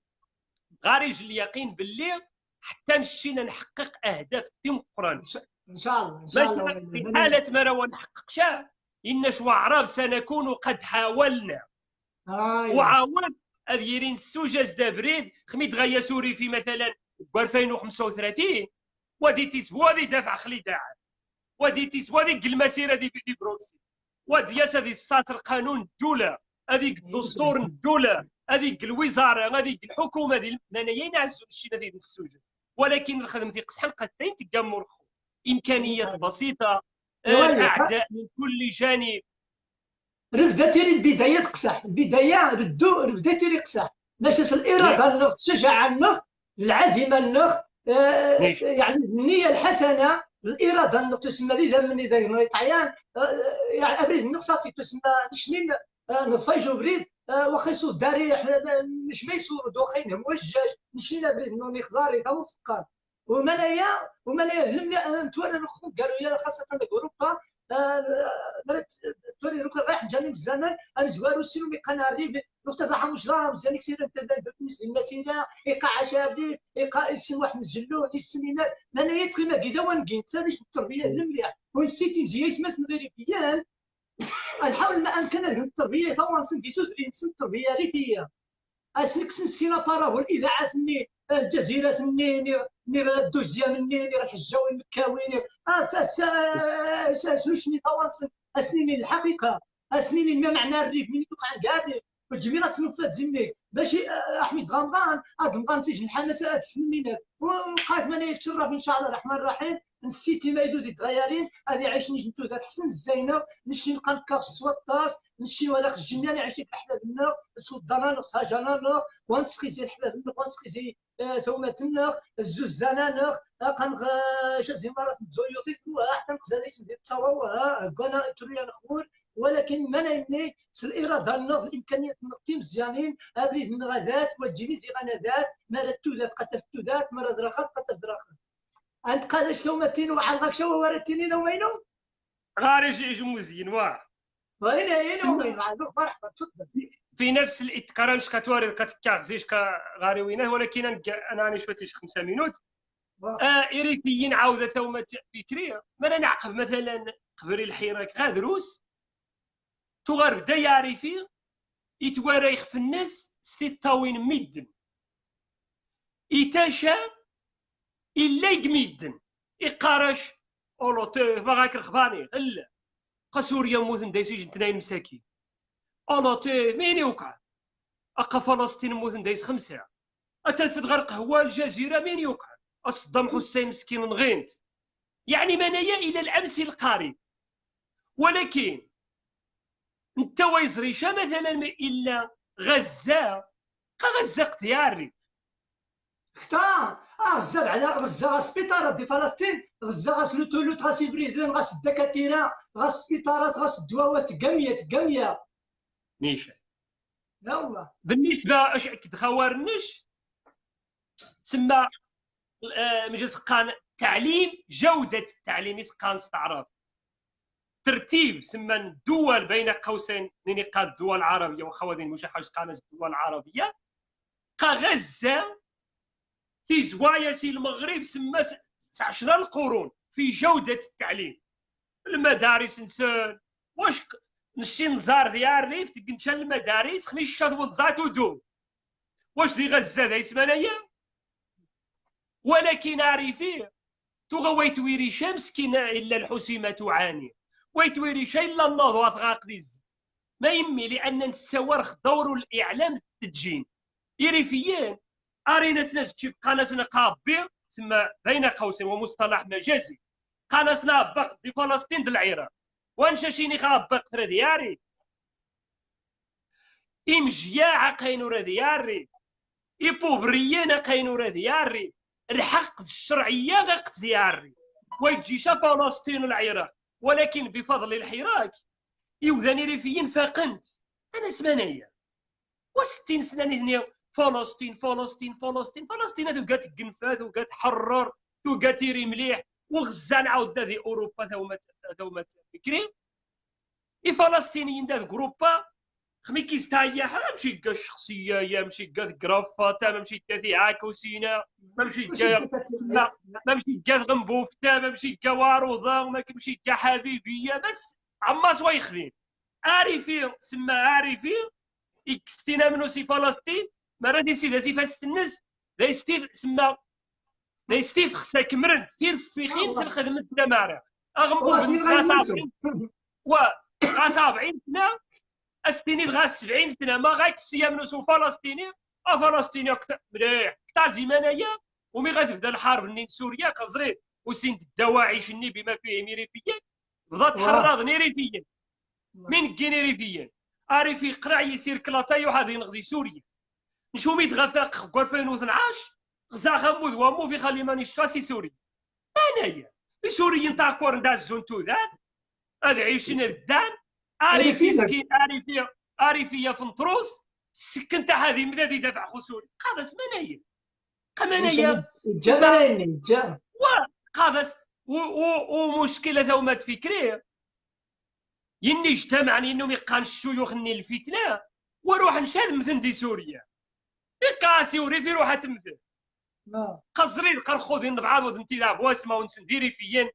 غارج اليقين باللي حتى نشينا نحقق اهداف ديمقراطيه ان شاء الله ان شاء الله. في حاله ما راه نحققش إن شوعراب سنكون قد حاولنا وعاود أذيرين السوجاز دافريد خميد غايا سوري في مثلا 2035 ودي تسبوا ودي دافع خلي داعم ودي تسبوا ودي المسيره دي بروكسي ودي ياس هذه الساطر قانون الدوله هذيك الدستور الدوله هذيك الوزاره هذيك الحكومه دي انا ينعزوا الشيء هذه السوجه ولكن الخدمه ديك قصحان قدين تقاموا امكانيات بسيطه اعداء من كل جانب بدا تيري البدايه تقصح البدايه بدو بدا تيري قصح باش الاراده النخ الشجاعه النخ العزيمه النخ يعني النيه الحسنه الاراده النخ تسمى لي من اذا طعيان يعني ابريد النخ صافي تسمى نشمين نطفيجو بريد واخا يصود داري مش ما يصود واخا ينهوجج نشينا بريد نوني خضاري تا متقال ومنايا هم نتوانا نخو قالوا يا خاصه اوروبا توري روك رايح جانب الزمن امزوارو سينو ميقانا ريف نقطه راح مش راه مزيان كثير انت بالنسبه للمسيره ايقاع شابيب ايقاع اسم واحد من الجلون السنينات منايا تخيما كذا وانكين ثاني التربيه المليح ونسيتي مزيان مثل ريفيان نحاول ما امكن التربيه ثوا نسن سودري نسن التربيه ريفيه اسنكسن سينا بارابول اذاعات مني الجزيره مني نير الدوزيه مني نير الحجاوي المكاوي سوشني تواصل اسنين الحقيقه اسنين ما معنى الريف من توقع كاري والجميله تنفذ زمي باش احمد غمضان غمضان تيجي الحماس هاد السنين وقعت ماني يتشرف ان شاء الله الرحمن الرحيم نسيتي ما يدود يتغيرين هذه عايشني جنتو ذات حسن الزينه نمشي نلقى نكاف السوطاس نمشي ولا الجميع اللي عايشين بحباب النار السودانا نصها جانا ونسخي زي الحباب النار ونسخي زي ثومات النار الزوزانه نار كان شازي مرات متزويوتي حتى نقزاني سندير التواوا كنا توريا نخور ولكن ما نيمني الاراده النار الامكانيات نقطي مزيانين ابريد من غادات وتجيني زي غنادات مرات تودات قتل تودات مرات دراخات قتل دراخات انت قادش ثومتين وعلقك شو ورتينين ومينو غارج يجي مزيان واه وين ومينو عندك مرحبا تفضل في نفس الاتكرانش كتوارد كتكاغزيش كغاري وينه ولكن انا راني شويتيش 5 مينوت إريكيين عاوده ثومة فكريه ما نعقب مثلا قبري الحراك غادروس تغار بدا يعرفي يتواريخ في الناس ستيطاوين ميدن إتاشا إلا يقميدن إقارش أولوتيف ما غاك رخباني غلا قسوريا موثن دايسي جنتناين مساكين أولوتيف مين يوقع أقا فلسطين موثن دايس 5 أتلفت غير قهوة الجزيرة مين يوقع صدام حسين مسكين نغينت يعني منايا إلى الأمس القريب ولكن انت ويزريشا مثلا إلا غزة غزة اختياري اختار غزة على غزة غسبيطارات دي فلسطين غزة غاس لو تولوت غاس البريدون غاس الدكاترة غاس السبيطارات غاس الدواوات تقامية نيشان لا والله بالنسبة اش تخوارنش تسمى مجلس قان تعليم جودة التعليم يسقان استعراض ترتيب سمى الدول بين قوسين نقاط الدول العربية وخوادين مش حاجة قانة الدول العربية غزة في زوايا المغرب سمى 19 القرون في جودة التعليم المدارس نسان واش نشي نزار ديال الريف تنشا المدارس خميس شاط زات ودوم واش دي غزة ذا يسمانيا ولكن عارفيه تغويت ويري شمس كنا إلا الحسيمة تعاني ويتويري شيء إلا النظوات غاقديز ما يمي لان نسوار دور الاعلام التدجين يريفيين ارينا سناس تشوف قناه قابي سما بين قوسين ومصطلح مجازي قناه نابق دي فلسطين ديال العراق وانشاشيني خابق ترى دياري إمجياعة قينورة دياري إبوبريانا قينورة دياري الحق الشرعية غاقت دياري ويجيشا فلسطين العراق ولكن بفضل الحراك يوذاني ريفيين فاقنت أنا سمانية و60 سنة نهنيو فلسطين فلسطين فلسطين فلسطين هذو قات قنفات وقات حرر وقات يري مليح وغزان عاود ذي أوروبا ذوما فكري فلسطينيين ذا جروبا خمي كيستايا ماشي كاع الشخصيه يا ماشي كاع كرافاتا ماشي كاع عاكوسينا ماشي كاع ماشي كاع غنبوفتا ماشي كاع واروضه ماشي كاع حبيبيه بس عما سوا يخدم عارفين سما عارفين يكفتينا منو سي فلسطين مرة دي سيدا سي فاس الناس دا يستيف سما دا يستيف خصك مرد تير في خين سل خدمة دمارة اغمبو بالنسبة صافين و 70 سنة استيني لغا 70 سنه ما غايكسيا منو سو فلسطيني فلسطيني مليح كتا زمانيا ومي غتبدا الحرب نين سوريا قزريت وسند الدواعش ني بما فيه ريفيا بدا تحرضني ريفيا من كيني ريفيا عارف قرع يسير كلاطاي وحد ينغدي سوريا نشومي تغفاق 2012 غزا خمود وامو في خلي ماني شاسي سوريا انايا سوريا نتاع كور نتاع الزونتو ذات هذا عيشنا الدان عارفي سكين عارفي في نطروس السكن تاع هذه مدى يدافع خسوري قادس منايا قمنايا جمالين جا وقادس ومشكله ذوما فكريه يني اجتمعني انهم يقان الشيوخ ني الفتنه وروح نشاد مثل دي سوريا يقاسي وري في روحها تمثل قصري القرخوذين بعض ودنتي ذا بواسمه ونسنديري فيين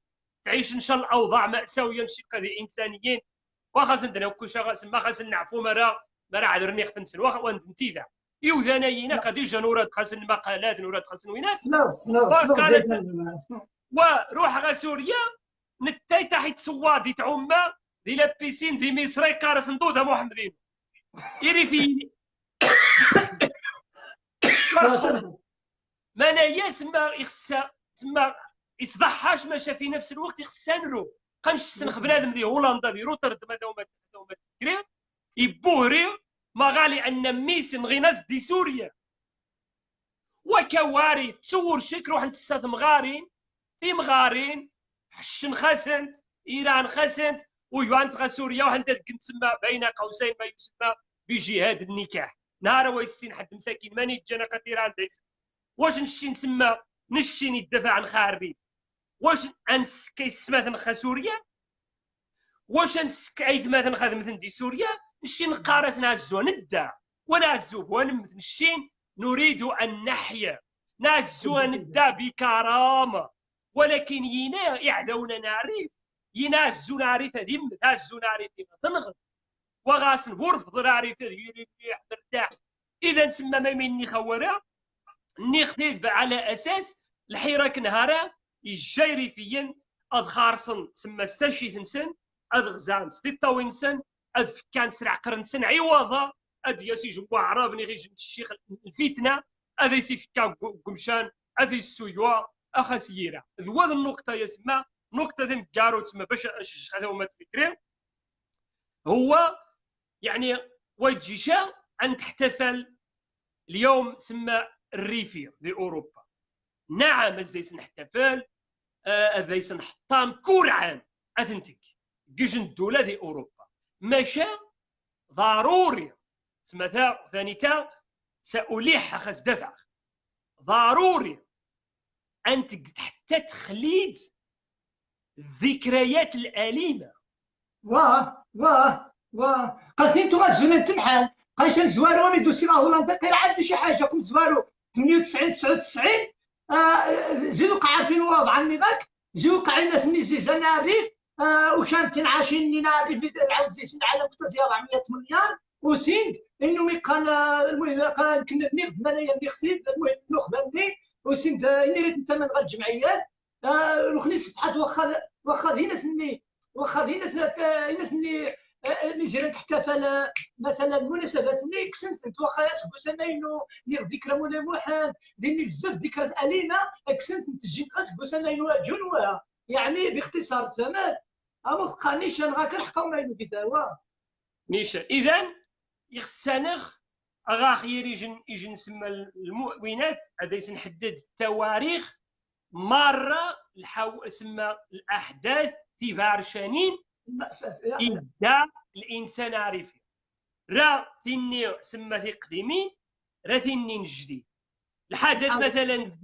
تعيش ان شاء الله اوضاع ماساويه نشق هذه انسانيين واخا سندنا وكل شغل ما خاص نعفو مرا عذرني خفنسن واخا وانتي ذا يوذانينا قد جنورات خاصن مقالات نورات خاصن وينات وروح غا سوريا نتاي تحت سوادي تعوما دي لابيسين دي مصري كارث ندوده محمدين يري في ما يسمى يخسى تما يصدحاش ماشا في نفس الوقت يخسى نرو قنش سنخ بنادم دي هولندا دي روتردام هذوما تكري يبوري ما غالي ان ميسن غيناس دي سوريا وكواري تصور شك روح نتساد مغارين في مغارين حشن خسنت ايران خسنت ويوان تغا سوريا وحنت تسمى بين قوسين ما يسمى بجهاد النكاح نهار ويسين حد مساكين ماني جانا قتيران ديكس واش نشي نسمى نشي ندافع عن خاربين واش انسكي سمات نخا سوريا واش انسكي ثمات نخا مثل دي سوريا نشي نقارس نعزو ندع ونعزو ونمثل نشين نريد ان نحيا نعزو ندع بكرامه ولكن ينا يعدونا نعرف ينعزو نعرف هذه نعزو نعرف تنغض وغاس نورفض نعرف يريح مرتاح اذا نسمى ما مني خورا نخدد على اساس الحراك نهارا الجايري فيا اذ خارصن سما ستاشي ثنسن اذ غزان ستيطاوين سن اذ فكان سرع قرنسن عوضا اذ ياسي جوا عرابني غير الشيخ الفتنه اذ يسي فكا قمشان اذ السيوا اخا سييرا ذو هذه النقطه يسمى نقطه ذم كارو تسمى باش هذا هما تفكرين هو يعني وجيشا ان تحتفل اليوم سمى الريفي دي اوروبا نعم ازاي نحتفل ازاي نحطام كل عام اثنتك كيجن الدوله دي اوروبا ماشا ضروري سمثا ثانيتا سأليح خاص دفع ضروري انت حتى تخليد الذكريات الاليمه قالتين تو غزونا تمحال قايش نزوارو مي دوسي لا هولندا كاين عندو شي حاجه كنت زوارو 98 99 زيدوك عارفين وضع النضاك زيدوك عندنا سمي زيزان الريف وكانت عايشين نعرف العام زي العالم كتر زي 400 مليار وسند انه مي قال المهم قال كنا بنخدم انايا بنختي المهم نخدم لي وسند اني ريت نتمن غير الجمعيات وخلي صفحات واخا هنا سني واخا هنا سني نجري تحتفل مثلا مناسبات اللي كسنت واخا سكو ماينو نير ذكرى مولا موحد ديني بزاف ذكريات اليمه كسنت نتجي سكو ماينو جنوها يعني باختصار ثمن اما تقانيش انا كنحكم ماينو كيتاوا نيشان اذا يخسنخ اغاخير يجي نسمى المؤونات هذا نحدد التواريخ مره سمى الاحداث تيفار شانين إذا الإنسان عارف راه ثني سما في قديمين راه ثني جديد الحدث مثلا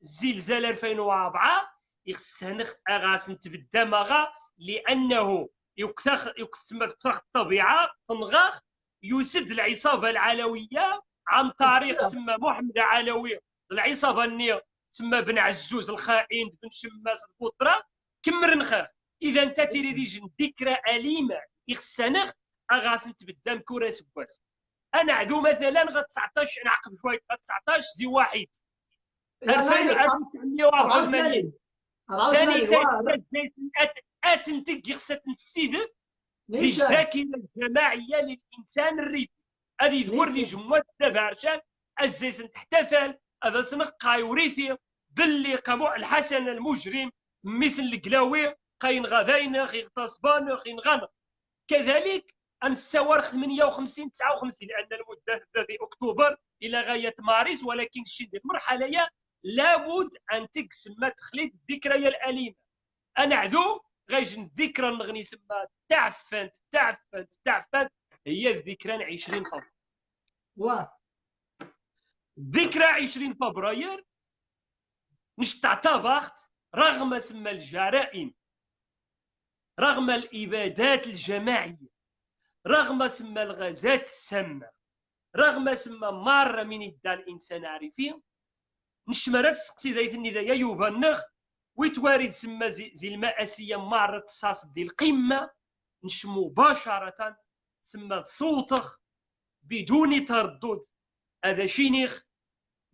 الزلزال 2004 يخصنا غاس نتبدا مغا لأنه يكتسم الطبيعة تنغاخ يسد العصابة العلوية عن طريق سما محمد علوي العصابة النية سما بن عزوز الخائن بن شماس البطرة كمر نخاف اذا انت تريد ذكرى اليمه يخسنخ اغاس نتبدا مكوره سباس انا عدو مثلا غا 19 نعقب شويه غا 19 زي واحد 1984 ثاني اتنتج يخصت نستهدف بالذاكره الجماعيه للانسان الريفي هذه ذكرني جموع التبارشان الزيسن تحتفل هذا سنقاي وريفي باللي قاموا الحسن المجرم مثل القلاوي قاين غاداين خي اغتصبان خي نغانا كذلك السوار 58 59 لان المده هذه اكتوبر الى غايه مارس ولكن الشيء ديال المرحله لابد ان تقسم تخليد الذكريات الاليمه انا عذو غايجي الذكرى نغني سما تعفنت هي الذكرى 20 فبراير ذكرى 20 فبراير مش تعتبرت رغم سما الجرائم رغم الإبادات الجماعية رغم سما الغازات السامة رغم سما مرة من يدى الإنسان عارفين نشمرات سقسي ذايت الندايا يوبنخ ويتوارد سما زي المآسية مرة تصاص دي القمة نش مباشرة سما صوتخ بدون تردد هذا شينيخ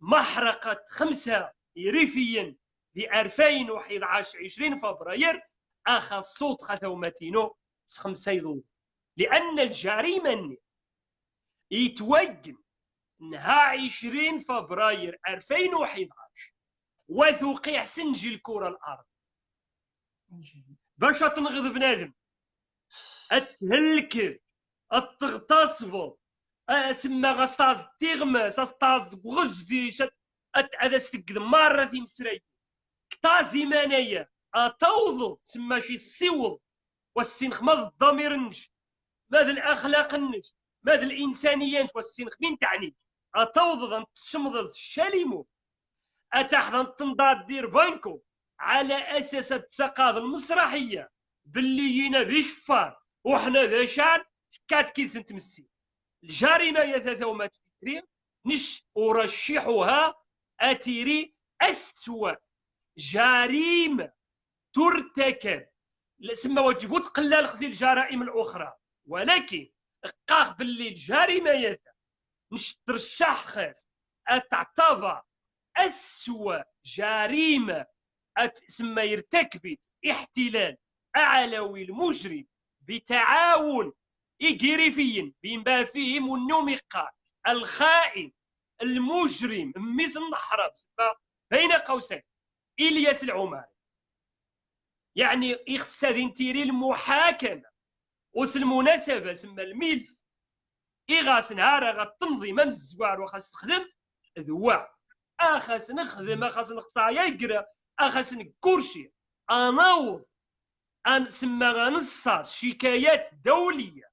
محرقة 5 ريفيا ب 2011 20 فبراير اخا الصوت خثومتينو 5 يضو لان الجريمه يتوجم نهار 20 فبراير 2011 وثوقيع سنجي الكره الارض باش تنغض بنادم اتهلك التغتصب سما غاستاز تيغمس استاز غزدي هذا ستقد مره في مسري كتازي مانيا اتوض تسمى شي السيوض والسنخ ماذا الضمير النش ماذا الاخلاق النش ماذا الانسانيه نش والسنخ مين تعني اتوض ان تشمض الشاليمو اتحضن تنضاد دير بانكو على اساس التقاض المسرحيه باللي ينا ذي شفار وحنا ذا شعر كات كيس نتمسي الجريمه يا ثلاثه فكري نش ارشحها اتيري اسوأ جريمه ترتكب سما وجبوا تقلال خزي الجرائم الاخرى ولكن قاخ باللي الجريمه ياتا مش ترشح خاص تعتبر اسوأ جريمه سما يرتكبت احتلال علوي المجرم بتعاون إجريفيا بما فيهم النمقة الخائن المجرم مثل النحرب بين قوسين إلياس العماري يعني يخصها نتيري المحاكمة والمناسبة سما الميلف إغاس نهار غتنظيم الزوار وخاص تخدم ذوا أخاس نخدم أخاس نقطع يقرا أخاس نكورشي أناوض أن سما غنصاص شكايات دولية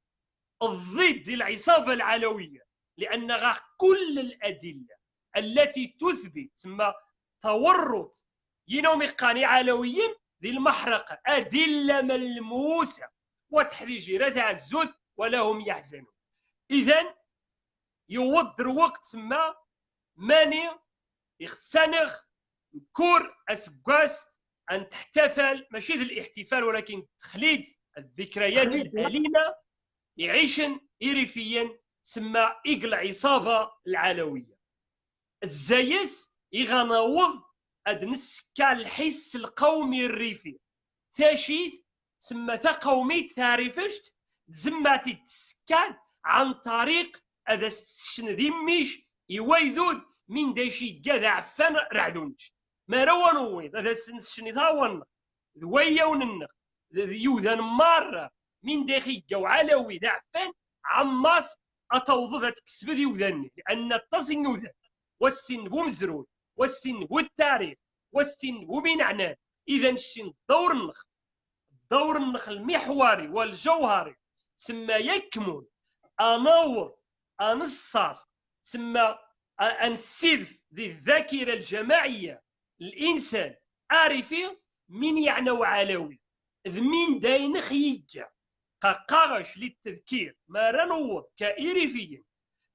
ضد العصابة العلوية لأن غا كل الأدلة التي تثبت سما تورط ينومقاني علويين ذي المحرقة أدلة ملموسة وتحريجيرة تاع الزوث ولا هم يحزنون إذن يوضر وقت سما ماني يخسنخ كور أسبقاس أن تحتفل ماشي ذي الاحتفال ولكن تخليد الذكريات الأليمة يعيشن إريفيا سما إقل عصابة العلوية الزايس يغنوض أدنسكا الحس القومي الريفي تاشيث سما تا قومي تعرفشت زماتي السكان عن طريق هذا السشن ديميش يويذود من داشي كذا عفان رعدونش ما روا نويض هذا السشن ثاون ذويا وننخ ذيوذا مارة من داخل جو علوي ذا عفان عماس أتوضض تكسب ذيوذن لأن التصن يوذن والسن بمزرون والسن بالتاريخ والسن بمعنى إذا الشن دور النخ المحوري والجوهري سما يكمن أنور أنصاص سما أنسيرف ذي الذاكرة الجماعية الإنسان عارفين من يعنو علوي ذمين داين خيجة قاقاغش للتذكير ما رنوض كإيريفيا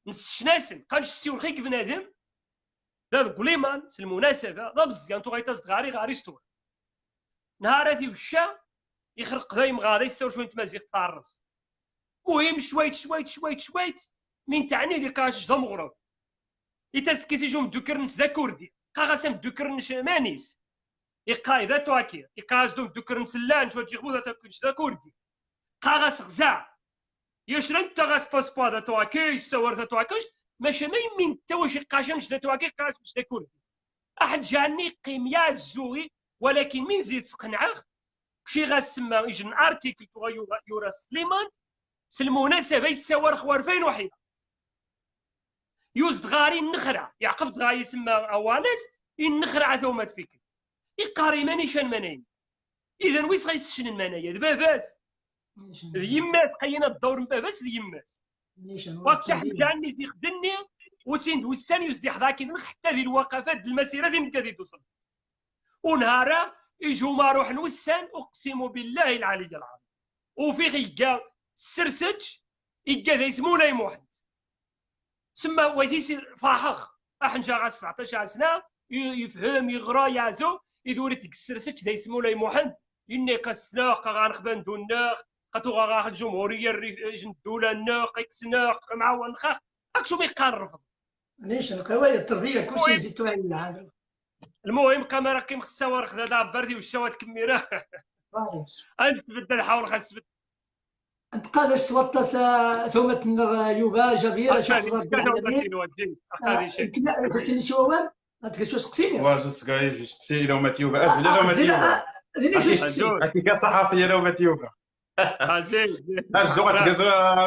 نسشناسن قانش السيور خيك بنادم ذا قليمان المناسبة ذا بزيان تو غيتاز غاري ستور نهاراتي وشا يخرق ذايم غادي يستوى شوية مازيغ طارس مهم شويت من تعني دي قاش جدا مغرب يتسكيتي جوم دوكرنس ذا كردي قاغاسم دوكرنش مانيس يقاي ذا تواكير يقاز دوم دوكرنس اللان شوية يخبو ذا تاكوش ذا كردي قاغاس غزا يشرن تاغاس باسبوا ذا تواكي يسور ذا تواكيش ماشي ما يمين تاوش يقاشنش ذا تواكي قاشنش ذا كردي أحد جاني قيميا الزوغي ولكن من زيد تقنعه شي غاسما يجن ارتيكل تغا يورا سليمان سلموناسبه يساور خوارفين وحيده يوزد غاري النخرع يعقب غا يسمى اوانس النخرع ثوما فيك يقاري ماني شان منايا اذا ويس غيسشن المنايا باباس يماس قينا الدور باباس يماس وقت جاني في خدني وسند وستاني يزدي حضاكي حتى ذي الوقفات المسيره ذي نكا توصل ونهارا يجوا ما روح نوسان اقسم بالله العلي العظيم وفي غيكا سرسج يكا ذا يسمونا يموحد سما ويديسي فاحخ احنجا غا 17 سنه يفهم يغرى يازو يدور تكسرسج ذا يسمونا يموحد اني قسنا غنخبان دونا قاتو غا الجمهوريه الدوله الناق يكسنا معاون خاخ اكشو بيقال الرفض ليش القواعد التربيه كلشي زيتو على العالم. المهم كاميرا كيم خصها ورخ ذا بردي والشوات كميره انت تبدل حاول خاص انت قال السوطه ثم يوبا جبيره شاف فتني شوال انت شو سقسيني واش سقاي جو سقسي لو ماتيوبا اجل لو ماتيوبا انت كصحفيه لو ماتيوبا زين الزوغ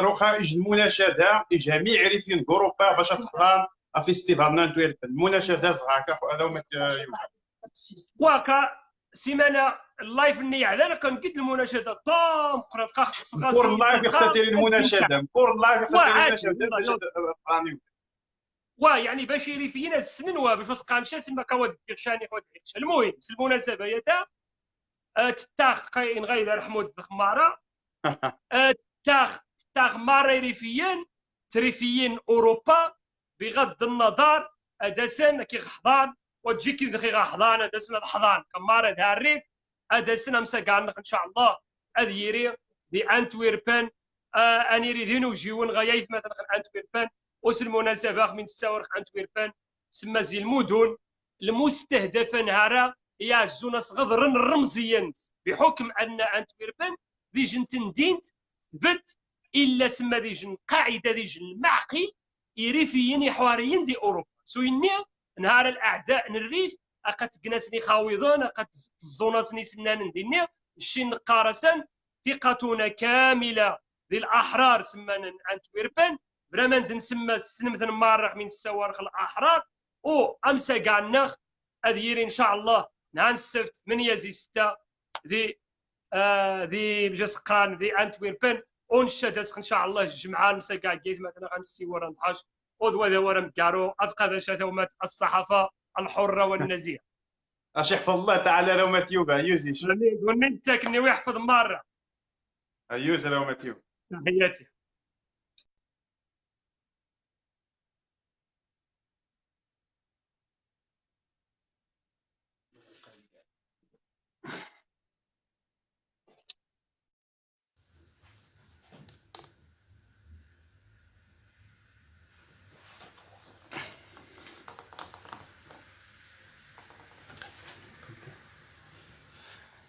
روخا المناشده لجميع ريفيون اوروبا باش تحضر فيستيفال نانتويرب المناشده صغاكا لو ماتيوبا واكا سيمانه اللايف النية على كنقد المناشده طام قرات خاص كور اللايف يخسر المناشده كور اللايف يخسر المناشده باش تقرانيو يعني باش يريفينا السنن باش وسقا مشى تما كواد كرشاني خود المهم المناسبه يدا تتاخ قاين غير حمود الخماره تتاخ ماري ريفيين تريفيين اوروبا بغض النظر ادسن كي حضان وتجي كي دخي حضان ادسن الحضان كماره دها الريف ادسن امسا كاع ان شاء الله اذيري بانتويربان اني ريدينو جيون غايث مثلا انتويربان وسالمناسبه من الساورخ انتويربان سما زي المدن المستهدفه نهارا يعزونا صغر الرمزيا بحكم ان انتويربان ذي جن تندينت ثبت الا سما ذي جن قاعده ذي جن معقي يريفيين حواريين دي اوروبا سويني نهار الاعداء نريف اقد كناسني خاوضون اقد الزوناسني سنان ديني الشين نقارسن ثقتنا كامله ذي الاحرار سمانا انتويربان برمان نسمى سنمثل مارح من السوارق الاحرار او امسا كاع النخ اذيري ان شاء الله نهار السبت 8 زي 6 ذي بجسقان ذي انتويربان ونشدس ان شاء الله الجمعه مسا كاع كيف مثلا غنسي ورا نضحش ودوا ذا ورا مكارو ادقى ذا شاتومات الصحافه الحره والنزيهه اش يحفظ الله تعالى لو ماتيوبا يوزيش وني انت كني ويحفظ مره يوز لو ماتيوبا تحياتي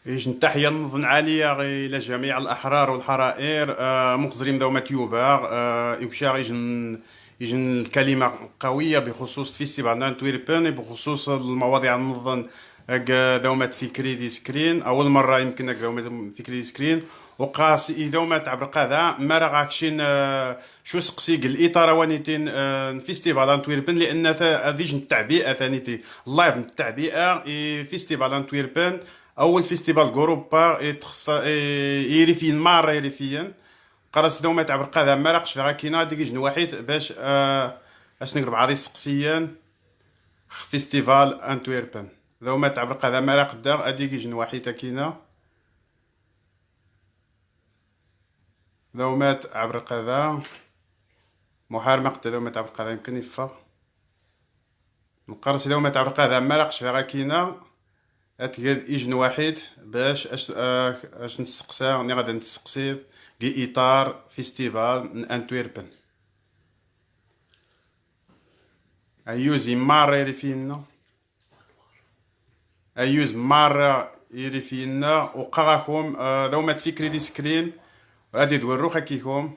يجن تحية نظن عالية إلى جميع الأحرار والحرائر مخزرين دوما تيوبا يوشا يجن الكلمة قوية بخصوص فيستيفال أنتويربن بخصوص المواضيع نظن دوما فكري دي سكرين أول مرة يمكن دوما فكري دي سكرين وقاس دوما تعبر قاذا ما راه عاكشين شو سقسي الإطار وانيتين فيستيفال أنتويربن لأن هذيج التعبئة ثانيتي اللايف التعبئة فيستيفال أنتويربن اول فيستيفال اوروبا يريفين مار يريفيا قرات دوما تعبر قاذا مراقش فيها كاينه ديك جن واحد باش اش نقرب عادي سقسيا فيستيفال انتويربن دوما تعبر قاذا مراق دا هذيك جن واحد كاينه دوما تعبر قاذا محارمه قد دوما تعبر قاذا يمكن يفا نقرس دوما تعبر قاذا مراقش فيها كاينه اتقاد اجن واحد باش اش نسقسا راني غادي نسقسي كي اطار فيستيفال انتويربن ايوز مار يريفينا ايوز مار يريفينا وقراكم دوما تفكري دي سكرين غادي تورو كيكم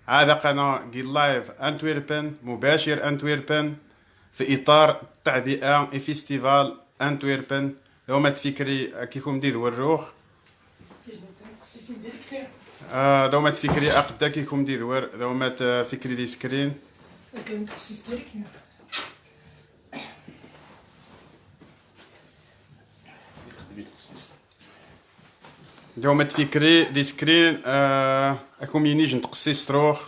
هذا قناه كي لايف انتويربن مباشر انتويربن في اطار التعبئه فيستيفال انتويربن دوما تفكري كيكم ديد وروخ دوما تفكري اقدا كيكم ديد ور دوما تفكري دي سكرين دوما تفكري دي سكرين اكم ينيج نتقصي ستروخ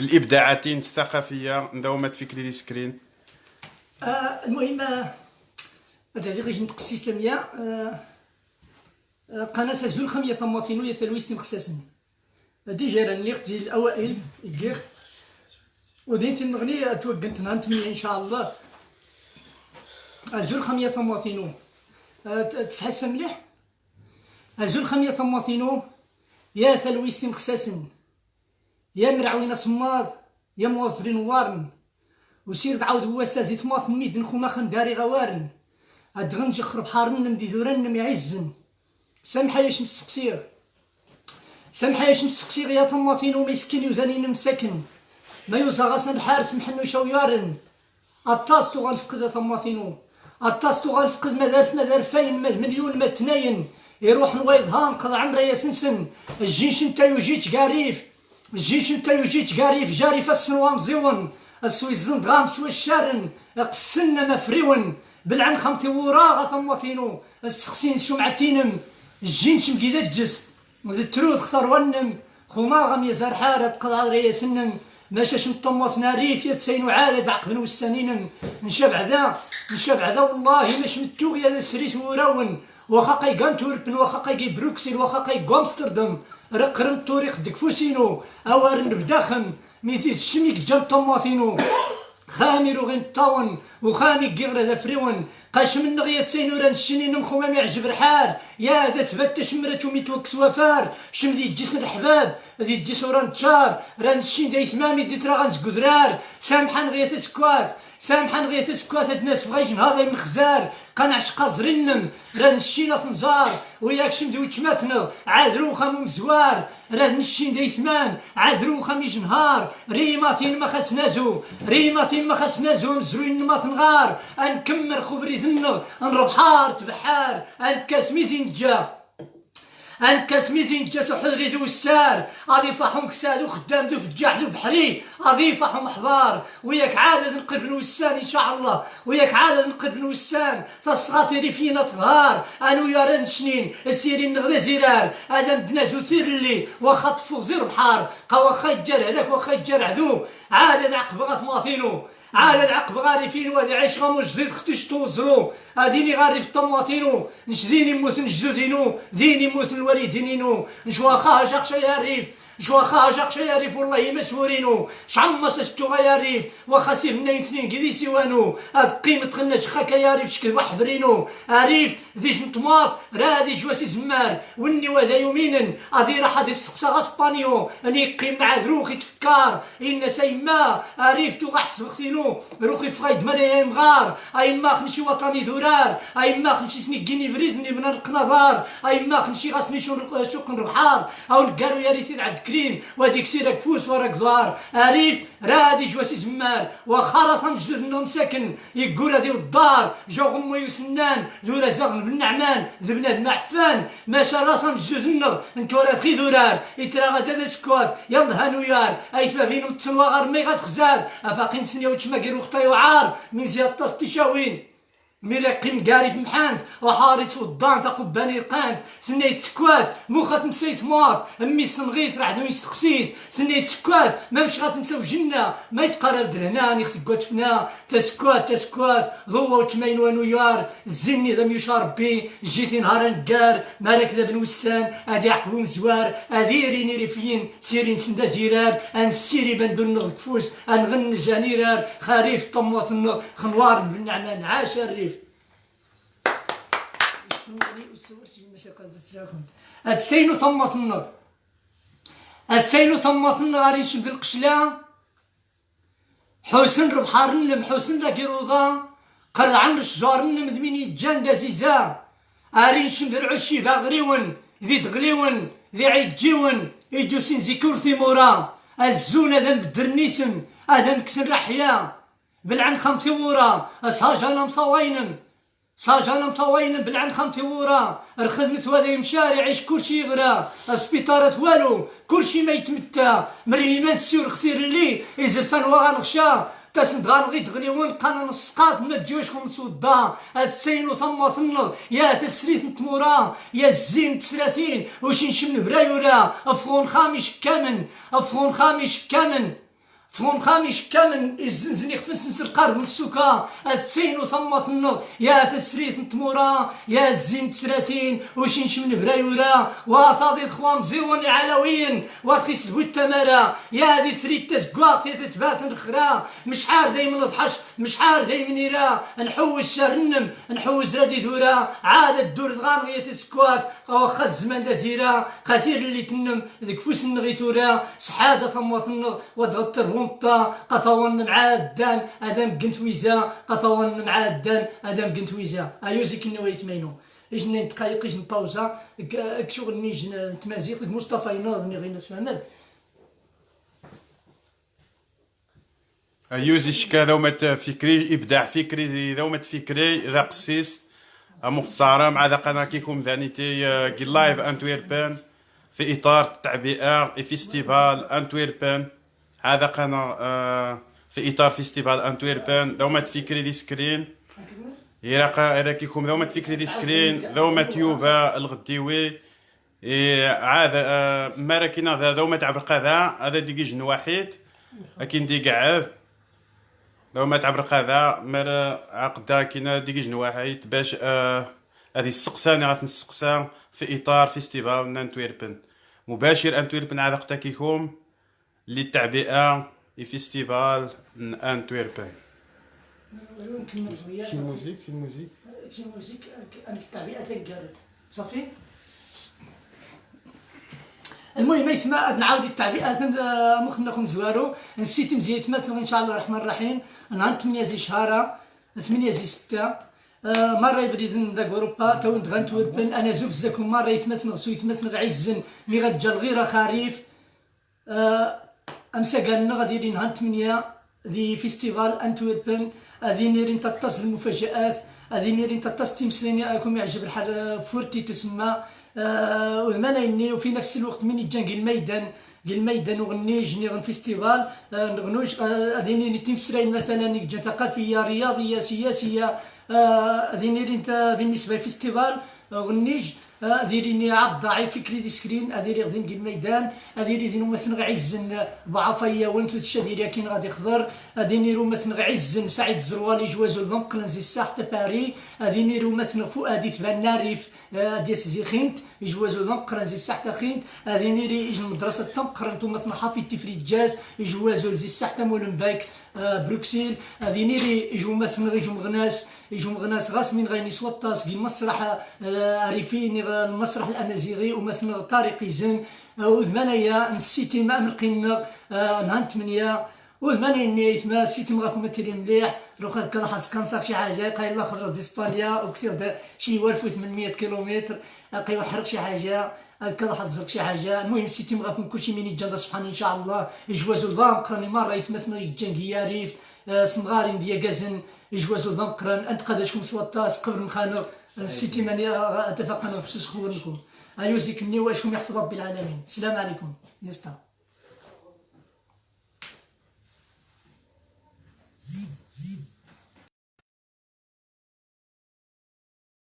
الابداعاتين الثقافيه دوما تفكري دي سكرين المهم هذا غير نتقسي اسلاميه قناه زول خميه ثماثين ثلويستين خساسن ديجا راني اختي الاوائل الكيخ ودين في النغني توقنت نانتمي ان شاء الله زول خميه ثماثين تحس مليح زول خميه ثماثين يا ثلويستين خساسن يا مرعوين صماد يا موزرين وارن وسير تعاود هو سازي ثماث ميد نخوما خنداري غوارن هاد غنجي خرب حارن مدي ذورن يعزن سامحه ياش مسقسير سامحه ياش مسقسير يا طماطين ومسكين وذانين مساكن ما يوزا الحارس محنو شويارن الطاستو غنفقد طماطينو الطاستو غنفقد مدارفين مليون ما تناين يروح نويض هانقض عمره يا سنسن الجيش نتا يجيت قاريف الجيش نتا يجيت قاريف جاري فالسنوام زيون السويزن دغام سوي الشارن قسنا مفريون بالعن خمتي وراغا ثماثينو السخسين شمعتينم الجين شم كي دجس التروث خطر ونم خماغم يزار حارة قضاء رياسنم ماشاش نطموث ناريف يتسينو عادة عقبن والسنينم نشبع ذا والله مش متوغ يا سريت وراون وخاقي قانتوربن وخاقي بروكسل وخاقي قامستردم رقرم طوريق دكفوسينو اوارن بداخم ميزيد شميك جان طماثينو خامر وغين طاون وخامي قغرة ذا فريون قاش من نغية سينوران الشنين نمخو ما يعجب الحال يا ذا ثبت شمرت وميتوكس وفار شم ذي الجيس الحباب ذي الجيس وران تشار ران الشين ذا ثمامي دي تراغانس قدرار سامحان غية سكواث سامحان غية سكواث الناس فغيجن هذا مخزار قنعش قازرنم ران الشين ثنزار وياك شم ذي وتشماتنا عاد روخا مزوار ران الشين ذي ثمان عاد روخا ميجنهار ريماتين ما خسنازو ريماتين ما خسنازو مزروين ما تنغار انكمر خبري ذنغ نربحار تبحار انكاس ميزين جا انكاس ميزين جا سحري ذو السار اضيفهم كساد وخدام ذو فجاح ذو بحري اضيفهم حضار وياك عادة نقرب نوسان ان شاء الله وياك عادة نقرب نوسان فالصغاتي فينا تظهار انو يا ران سنين السيرين نغدا زرار ادم دنازو ثير اللي وخطفو زير بحار قوا خيجر هذاك وخيجر عدو عادة عقب غاثماثينو عاد العقب غاري فين وهذا عيش غامو جديد ختش توزرو هاديني غاري في الطماطينو نشديني موت نجدو دينو ديني موت الوالدينينو نشوا خا شاق شي عريف جو واخا جاق يا ريف والله ما سورينو شعما شفتو يا ريف واخا سيفنا اثنين كذي سوانو هاد قيمة خنا شخاكا يا ريف شكل وحبرينو عريف ذي جنطماط رادي جواسي زمار وني وذا يومينا هادي راح هادي السقسا غاسبانيو اني قيم مع روخي تفكار ان سيما عريف تو غحس وقتينو روخي فغايد مالا مغار اي ما خنشي وطني دورار اي ما خنشي سنيكيني بريدني من القناضار اي ما خنشي غاسني شوق نربحار او نقارو يا ريت عبد كريم وهاديك سيرك فوس وراك دوار عريف رادي جواسي زمار وخرصا نجدد منهم ساكن يقول هادي الدار جو غمو يسنان ذورا زغن بن نعمان ذو بنادم معفان ما شاء الله صنجدود النغ انتو راه خي ذورار يترا غدا سكوات يلا هانويار ايت ما بينهم تسنوا غير مي غتخزاد افاقين سنيا وتشما كيرو خطايو عار من زياد طاس تشاوين ميراقيم كاري في محانت وحارت والضان تقباني رقانت ثنيت سكوات مو خاتمسيت مواط امي صنغيت راح دو يستقسيت ثنيت سكوات ما مش غاتمساو جنة ما يتقرب هنا نخت فينا تسكوات ضوى وتماين ونويار الزني ذا ميوشا ربي جيتي نهار نقار مالك ذا بن وسان ادي عقبو مزوار ادي ريني ريفيين سيرين سندا زيرار ان سيري بندو النغ كفوس انغن جانيرار خريف طموط النغ خنوار بن نعمان عاش الريف هاد ثمة النار غادي نشد القشلة حسن ربحار نلم حسن راكيروضا قرعن الشجار نلم ذميني جان دازيزا غادي نشد العشي باغريون ذي دغليون ذي عيجيون يدوسين زيكورتي مورا الزون هذا مدرنيسم هذا مكسر رحيا بالعن خمتي ورا اسهاجانا مصاوينم صاجانا مطوين بالعن خمتي ورا الخدمة هذا يمشاري يعيش كلشي يغرى السبيطارات والو كلشي ما يتمتى مريني ما نسيو الخثير اللي يزفان وغنغشا تاسند غنغي تغليون قانا نسقاط ما تجيوش نصودا هاد السين وثمة النض يا تسريت نتمورا يا الزين تسراتين وش نشم برايورا افغون خامش كامن فون خامش كامل الزنزني خفنس نسر قرب من السكا هاد وثمة النض يا تسريت نتمورا يا الزين تسراتين وش نشم برايورا وفاضي خوام زيوني علويين وخيس الهود تمارا يا هادي ثريت تسقاط تتبات نخرا مش حار دايما نضحش مش حار دايما يرا نحوز شرنم نحوز رادي دورا عاد الدور غانغية تسكوات واخا الزمان دازيرا كثير اللي تنم ذيك فوس النغيتورا سحادة ثمة النض ودغتر قطوان معادان ادم قنت ويزا قطوان معادان ادم قنت ويزا ايوزيك النوايت ماينو اجن دقائق اجن باوزا شغل نيجن تمازيق مصطفى يناضني غير نتفاهم ايوزي شكا دومت فكري ابداع فكري دومت فكري ذا قسيس مختصرة مع ذا قناة كيكم ذانيتي لايف انتويربان في اطار التعبئة فيستيفال انتويربان هذا قناة في إطار فيستيفال أنتويربان دومت فكري دي سكرين كيكم دومت فكري دي سكرين دومت يوبا الغديوي عاد ماراكينا ذا دومت عبر قذا هذا ديكي جن واحد أكين دي قعاد دومت عبر قذا مارا عقدا كينا ديكي جن واحد باش هذه السقسانة غات نسقسا في إطار فيستيفال أنتويربان مباشر أنتويربان هذا قتا كيكم للتعبئة فيستيفال أنتويربان. شي موزيك أنا التعبئة تنقرد صافي. المهم يثما نعاود التعبئة مخنا زوارو نسيت مزيت مثلا إن شاء الله الرحمن الرحيم نهار 8 زي شهرة 8 زي 6 مرة يبريد ذاك أوروبا تو غنتويربان أنا زوج زاكم مرة يثمث غسو يثمث عزن مي غتجا الغيرة خريف أمسا قالنا غادي يرين نهار 8 ذي فيستيفال أنتويربان غادي نيرين تتصل المفاجآت غادي نيرين تتصل تيمسليني راكم يعجب الحال فورتي تسمى والملايني وفي نفس الوقت من يجان الميدان وغني جني غن فيستيفال نغنوش غادي نيرين تيمسلين مثلا يجان ثقافية رياضية سياسية غادي نيرين بالنسبة للفيستيفال غنيج اديريني عبد ضعيف فكري دي سكرين اديري غادي نجي الميدان اديري دينو مثلا غعزن ضعفيه وانتو تشاديري كاين غادي يخضر ادينيرو مثلا غعزن سعيد الزروالي جوازو البنقلن زي الساحه باري ادينيرو مثلا فؤادي ثبان ناريف ديس زي خينت يجوازو البنقلن زي الساحه خينت ادينيري يجي المدرسه تنقر انتو مثلا حفيدتي في الجاز يجوازو زي الساحه مولنباك بروكسيل هذه نيري يجوا مثلا يجوا مغناس غاس من غيني سوطاس كي المسرح عارفين المسرح الامازيغي ومثلا طارق زن وذمانيا نسيتي ما ملقينا نهار 8 والماني نيت ما سيتي مغاكم تيري مليح روح هكا لاحظ كنصاك شي حاجه قايل لا خرج اسبانيا وكثير شي والف 800 كيلومتر قايل حرق شي حاجه هكا لاحظ شي حاجه المهم سيتي مغاكم كلشي من يتجند سبحان ان شاء الله يجوازوا البنك راني مره يتمثلوا يتجنقيا ريف سمغارين ديا كازن يجوازوا البنك ران انت قاداشكم سواطاس قبل مخانق سيتي ماني اتفقنا بسوس خورنكم ايوزيك الني واشكم يحفظ ربي العالمين السلام عليكم يستا